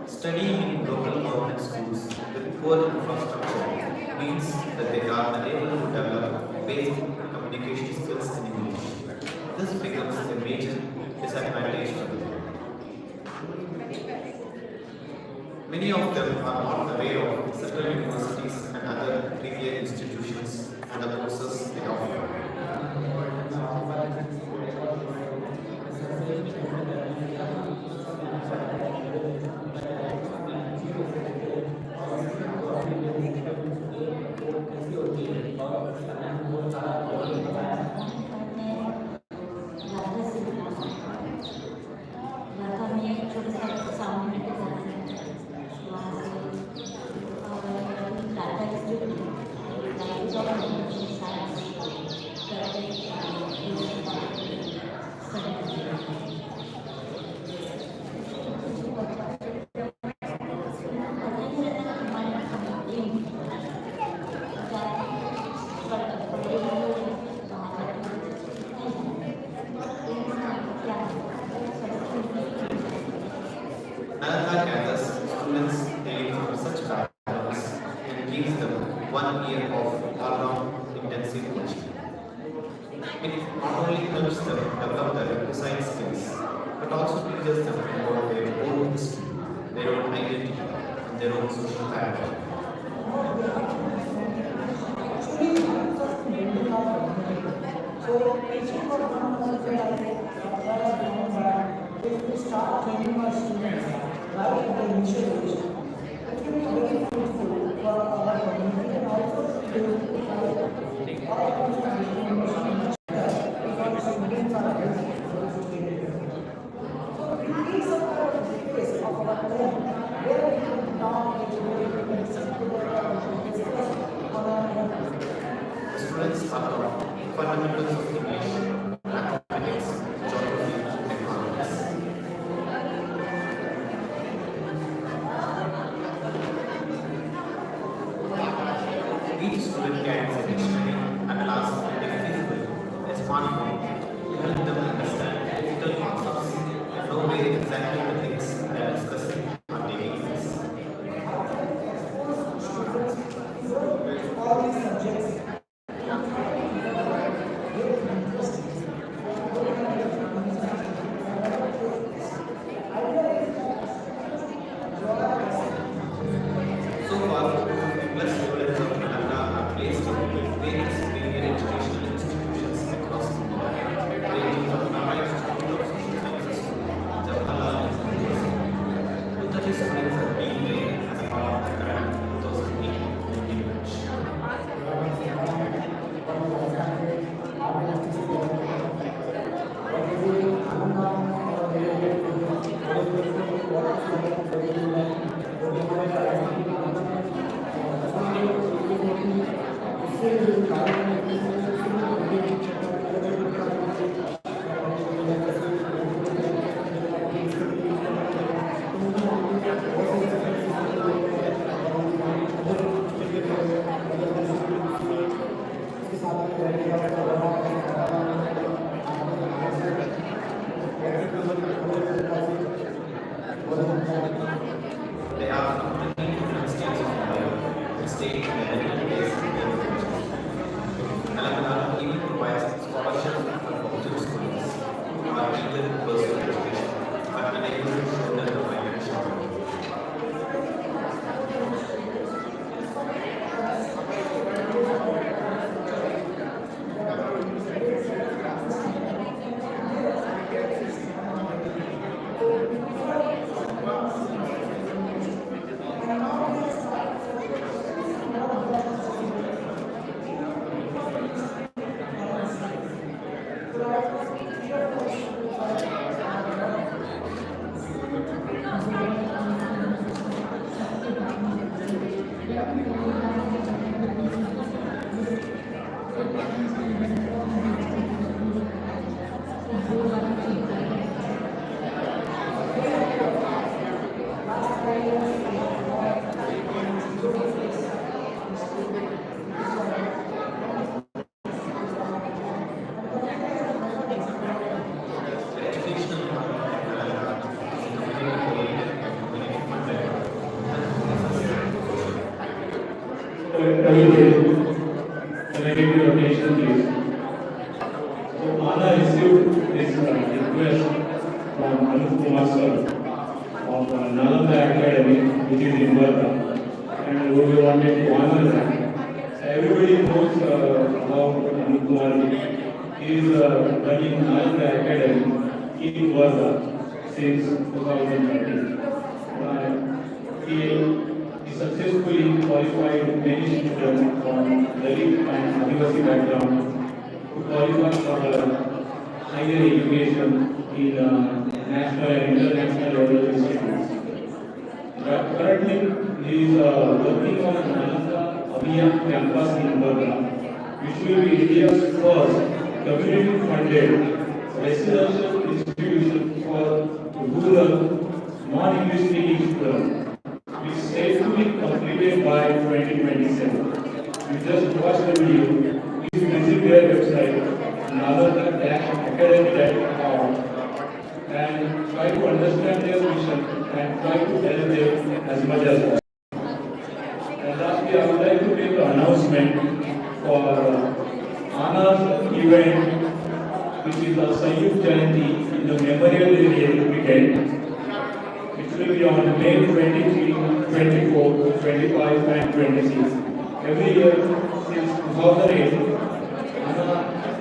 Studying in local government schools with poor infrastructure means that they are unable to develop basic communication skills in English. This becomes a major disadvantage for them. Many of them are not aware of certain universities and other premier institutions and the courses they offer. Nalanda gathers students hailing from such backgrounds and gives them 1 year of all-round intensive coaching. It not only helps them develop their requisite skills, but also teaches them about their own history, their own identity, and their own social pattern. So, teaching for one month, if we start training our students right at the initial age, it will be very fruitful for our community and also to our concentration much better because the students are very educated. So, it is a space of our home where we can talk, educate, and sit together and discuss on our own. Students are taught fundamentals of English, mathematics, geography, and economics. Each student carries a dictionary and last, if feasible, a smartphone to help them understand difficult concepts and know where exactly the things they are discussing are taking place. All these subjects So far, 250 plus students of Nalanda are placed in various premier educational institutions across India, ranging from Mumbai Institute of Social Sciences to Jawaharlal University. 230 students are being trained as part of the current 2018 batch. what state management-based education. Ambedkar even provides scholarships for voucher schools who are eager to pursue education but unable to shoulder the financial burden. Every day, can I give you a location, please? So, Anna received this request from Anup Kumar sir of Nalanda Academy, which is in Varda, and we wanted to honor that. Everybody knows about Anup Kumar. He is running Nalanda Academy in Varda since 2013. He successfully qualified many students from Dalit and Adivasi background to qualify for higher education in national and international level institutes. Currently, he is working on Nalanda Abhiyan campus in Varda, which will be India's first community-funded residential institution for rural, non-English speaking students, which is said to be completed by 2027. You just watch the video. Please visit their website, nalanda-academy.com, and try to understand their mission and try to help them as much as possible. And lastly, I would like to make an announcement for Anna's event, which is a Sanyuk Jayanti in the Memorial Day weekend. It will be on May 23, 24, 25 and 26. Every year since 2008, Anna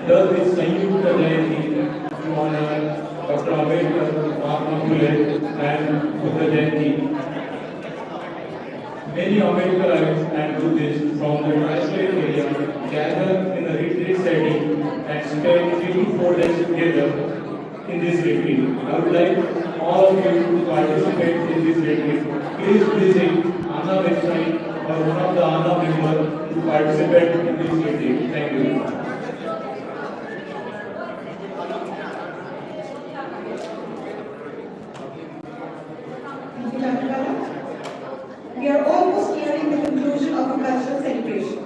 does this Sanyukta Jayanti to honor Dr. Ambedkar, Mahatma Phule and Buddha Jayanti. Many Ambedkarites and Buddhists from the tri-state area gather in a retreat setting and spend 3 to 4 days together in this retreat. I would like all of you to participate in this retreat. Please visit Anna website or one of the Anna members to participate in this retreat. Thank you. Thank you, Dr. Bala. We are almost nearing the conclusion of our cultural celebration.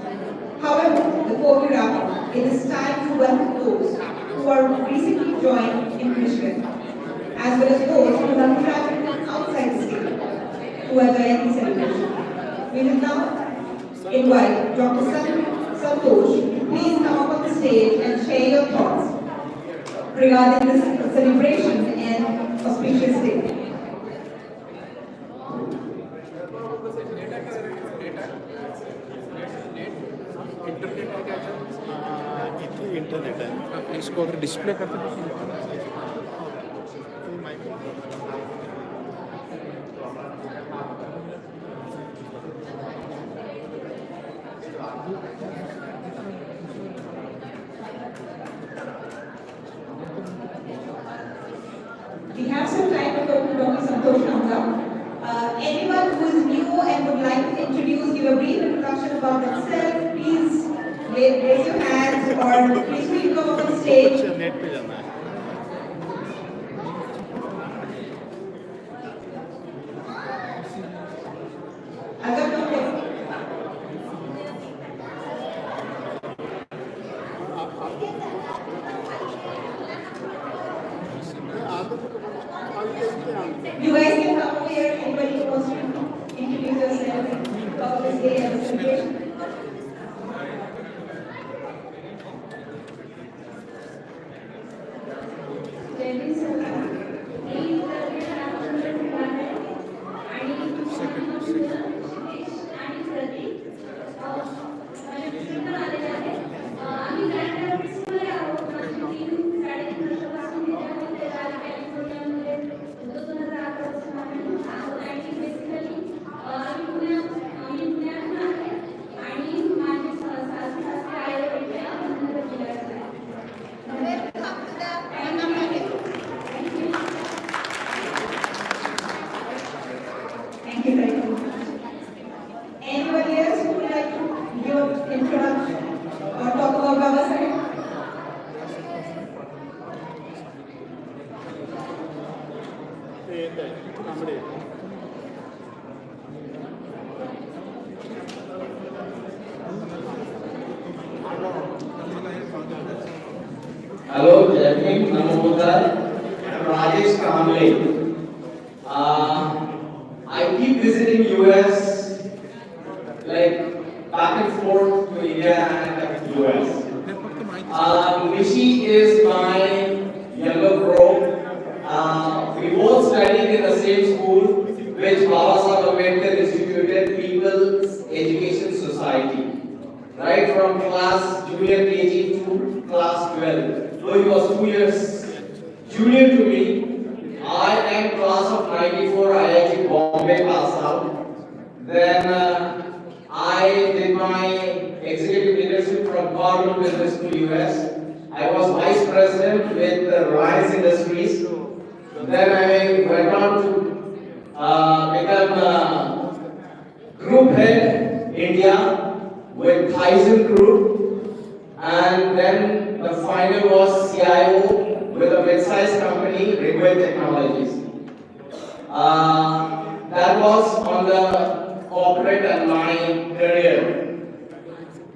However, before we wrap up, it is time to welcome those who are recently joined in Michigan, as well as those who have traveled outside the state who are joining the celebration. We will now invite Dr. Santosh to please come up on the stage and share your thoughts regarding this celebration and auspicious day. Internet है इसको अगर display करते We have some time to talk to Dr. Santosh Nanda. Anyone who is new and would like to introduce, give a brief introduction about themselves, please raise your hands or please will come up on stage. Net पे जाना है अगर तो you guys can come over here. Anybody who wants to introduce yourself, talk this day and the celebration. Thank you very much. Anybody else who would like to give an introduction or talk about Baba Sahib? Hello, Jeffrey, Namaskar. I'm Rajesh Kamble. I keep visiting US, like back and forth to India and back to US. Nishi is my younger bro. We both studied in the same school, which Baba Sahib Ambedkar instituted, People's Education Society. Right from class junior KG to class 12. Though he was 2 years junior to me, I am class of 94 IIT Bombay pass out. Then I did my executive leadership from Harvard Business to US. I was vice president with Reliance Industries. Then I went on to become group head India with Tyson Group, and then the final was CIO with a mid-sized company, Rigwell Technologies. That was on the corporate and my career.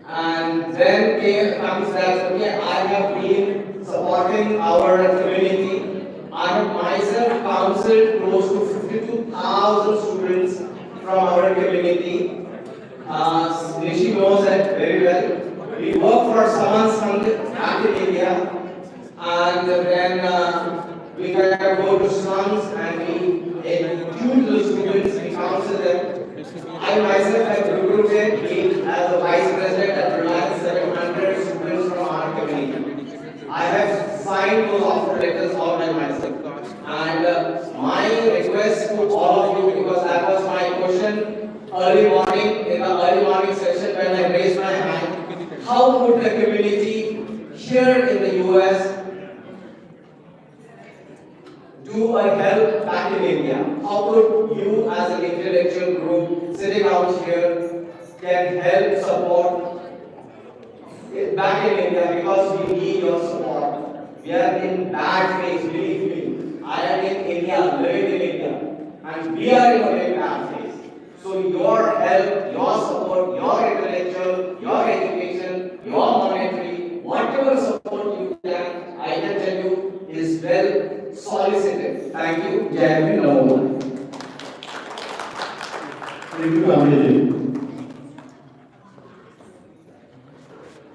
And then comes that, okay, I have been supporting our community. I have myself counseled close to 52,000 students from our community. Rishi knows that very well. We work for Saman Sangh back in India, and then we kind of go to slums and we tune the students, we counsel them. I myself have recruited as a vice president at Reliance 700 students from our community. I have signed those offer letters all by myself. And my request to all of you, because that was my question early morning, in the early morning session when I raised my hand, how could the community here in the US do a help back in India? How could you as an intellectual group sitting out here can help support it back in India, because we need your support. We are in bad phase, believe me. I am in India, living in India, and we are in a very bad phase. So your help, your support, your intellectual, your education, your monetary, whatever support you can, I can tell you, is well solicited. Thank you. Jai Hind, Namo. Thank you, Amir.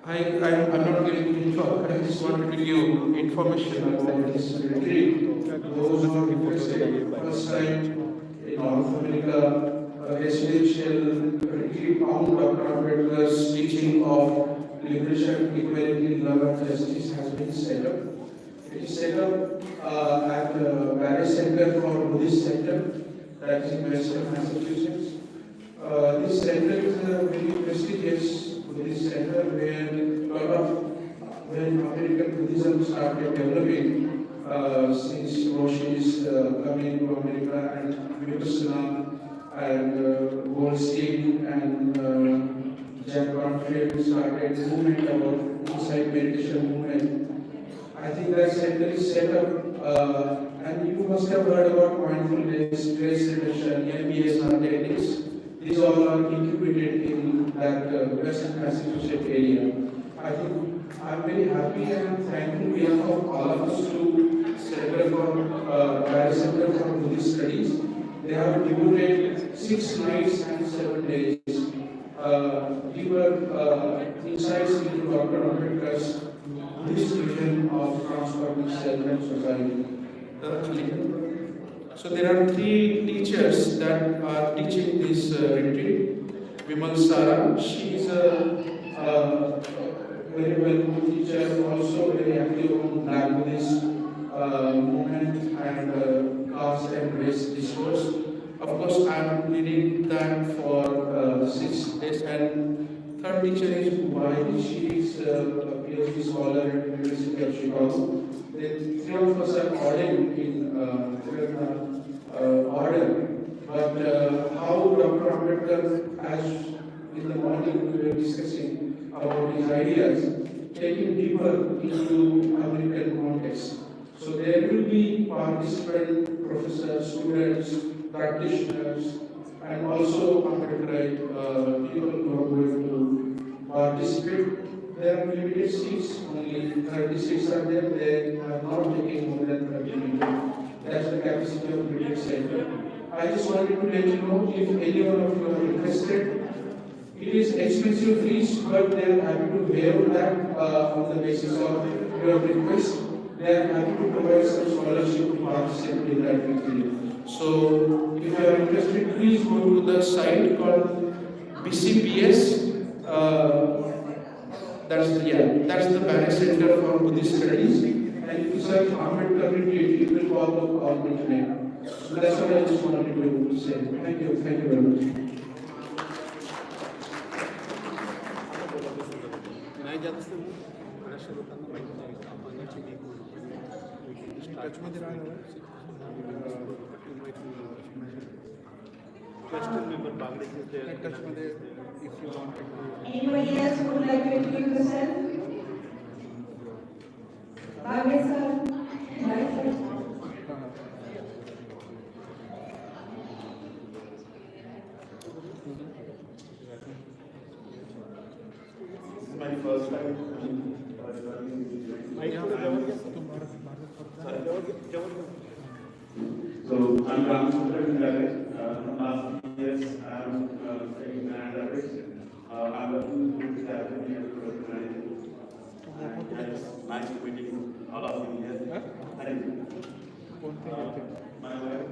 I'm not giving info. I just wanted to give information about this retreat. Those who are interested, first time in North America, residential retreat on Dr. Ambedkar's teaching of liberation, equality, love, and justice has been set up. It is set up at the Barry Center for Buddhist Center, that is in Western Massachusetts. This center is a very prestigious Buddhist center where when American Buddhism started developing, since Roshi's coming to America and Vipassana and Goldstein and Jack Cornfield started movement about insight meditation movement. I think that center is set up, and you must have heard about mindfulness, stress reduction, MBSR techniques. These all are incubated in that Western Massachusetts area. I think I'm very happy and thankful on behalf of all of us to Center for Barry Center for Buddhist Studies. They have devoted 6 nights and 7 days. Give insights into Dr. Ambedkar's Buddhist vision of transforming self and society. So there are 3 teachers that are teaching written. Vimal Sara, she is a very well teacher, also very active on Black Buddhist movement and caste and race discourse. Of course, I am leading that for 6 days. And third teacher is Ubaidi. She is a PhD scholar at the University of Chicago. The three of us are ordained in order. But how Dr. Ambedkar, as in the morning we were discussing about his ideas, taking deeper into American context. So there will be participant professors, students, practitioners, and also Ambedkarite people who are going to participate. There are limited seats, only 30 seats are there. They are not taking more than 30 people. That's the capacity of the center. I just wanted to let you know, if any one of you are interested, it is expensive fees, but they are happy to waive that on the basis of your request. They are happy to provide some scholarship to participate in that weekly. So, if you are interested, please go to the site called BCPS. That's the Barry Center for Buddhist Studies. And if you search Ambedkar retreat, it will pop up on the name. So that's what I just wanted to say. Thank you very much. Anybody else who would like to introduce yourself? Bhavya sir. Right, sir. My first time. So I'm Ramchandra Vindare. From last years, I'm taking the undergraduate. I'm working with the Academy of Personality. And it's nice meeting all of you here. Thank you. My wife.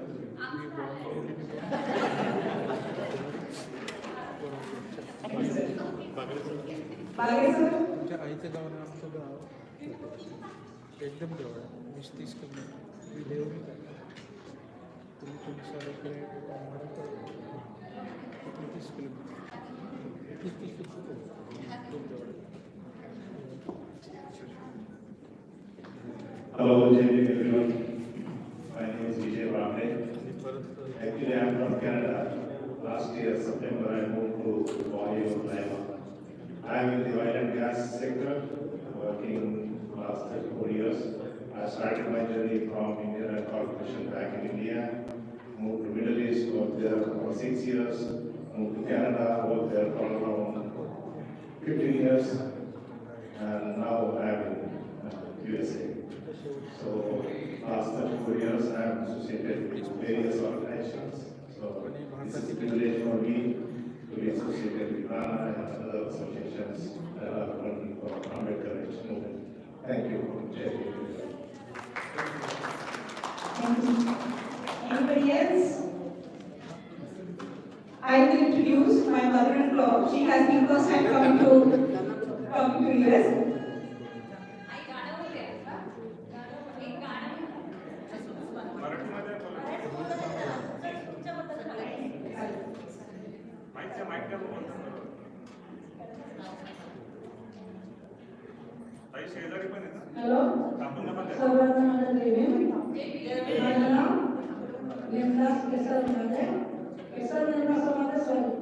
तुमच्या आईचं गाव आणि आमचं गाव एकदम जवळ 20-30 kilometre Deoni तुम्ही तुमच्याकडे 30 kilometre 30 खूप जवळ. Hello, good evening everyone. My name is Vijay Ramde. Actually, I am from Canada. Last year, September, I moved to Hawaii, Lima. I am in the oil and gas sector, working last 34 years. I started my journey from Indian Oil Corporation back in India, moved to Middle East, worked there for 6 years, moved to Canada, worked there for around 15 years, and now I am in USA. So last 34 years I am associated with various organizations. So this is a privilege for me to be associated with Rana and other associations that are working for Ambedkar movement. Thank you. Thank you. Anybody else? I will introduce my mother-in-law. She has been first time coming to US. Hello, सर्वांना माझा माझं नाव नेमदास केसर म्हणजे केसर नेमदासामध्ये स्वागत.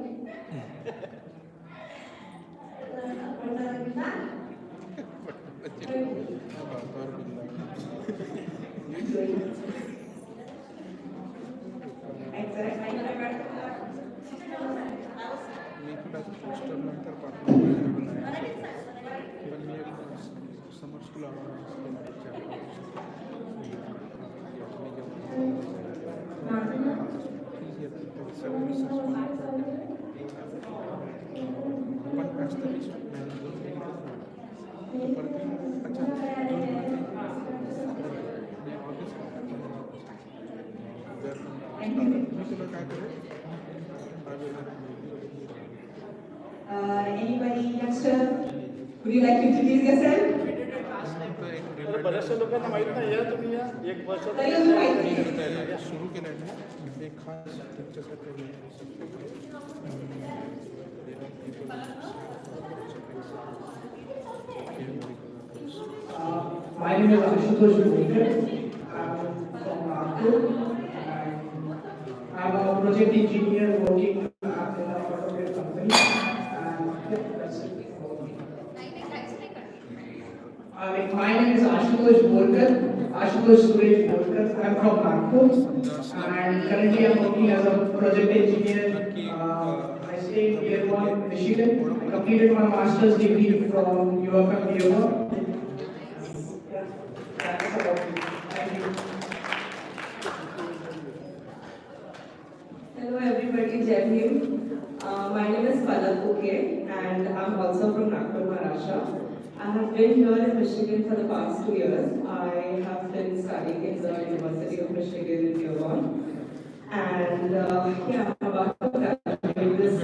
मी कुठं poster नंतर पाठवून पण मी summer school मी तुला काय करेल teacher. Would you like to introduce yourself? बऱ्याचशा लोकांना माहित नाही या तुम्ही या एक वर्ष तरी अजून माहिती सुरू केलं ना एक खास तुमच्यासाठी My name is Ashutosh Ambedkar. I'm from Nagpur. I'm a project engineer working in a software company. And that's it. My name is Ashutosh Ambedkar. Ashutosh Suresh Ambedkar. I'm from Nagpur. And currently I'm working as a project engineer. I stay in Tier 1, Michigan. I completed my master's degree from UFM Yoga. Hello everybody, Jai Hind. My name is Palak Uke and I'm also from Nagpur, Maharashtra. I have been here in Michigan for the past 2 years. I have been studying in the University of Michigan in Tier 1. And I'm about to graduate this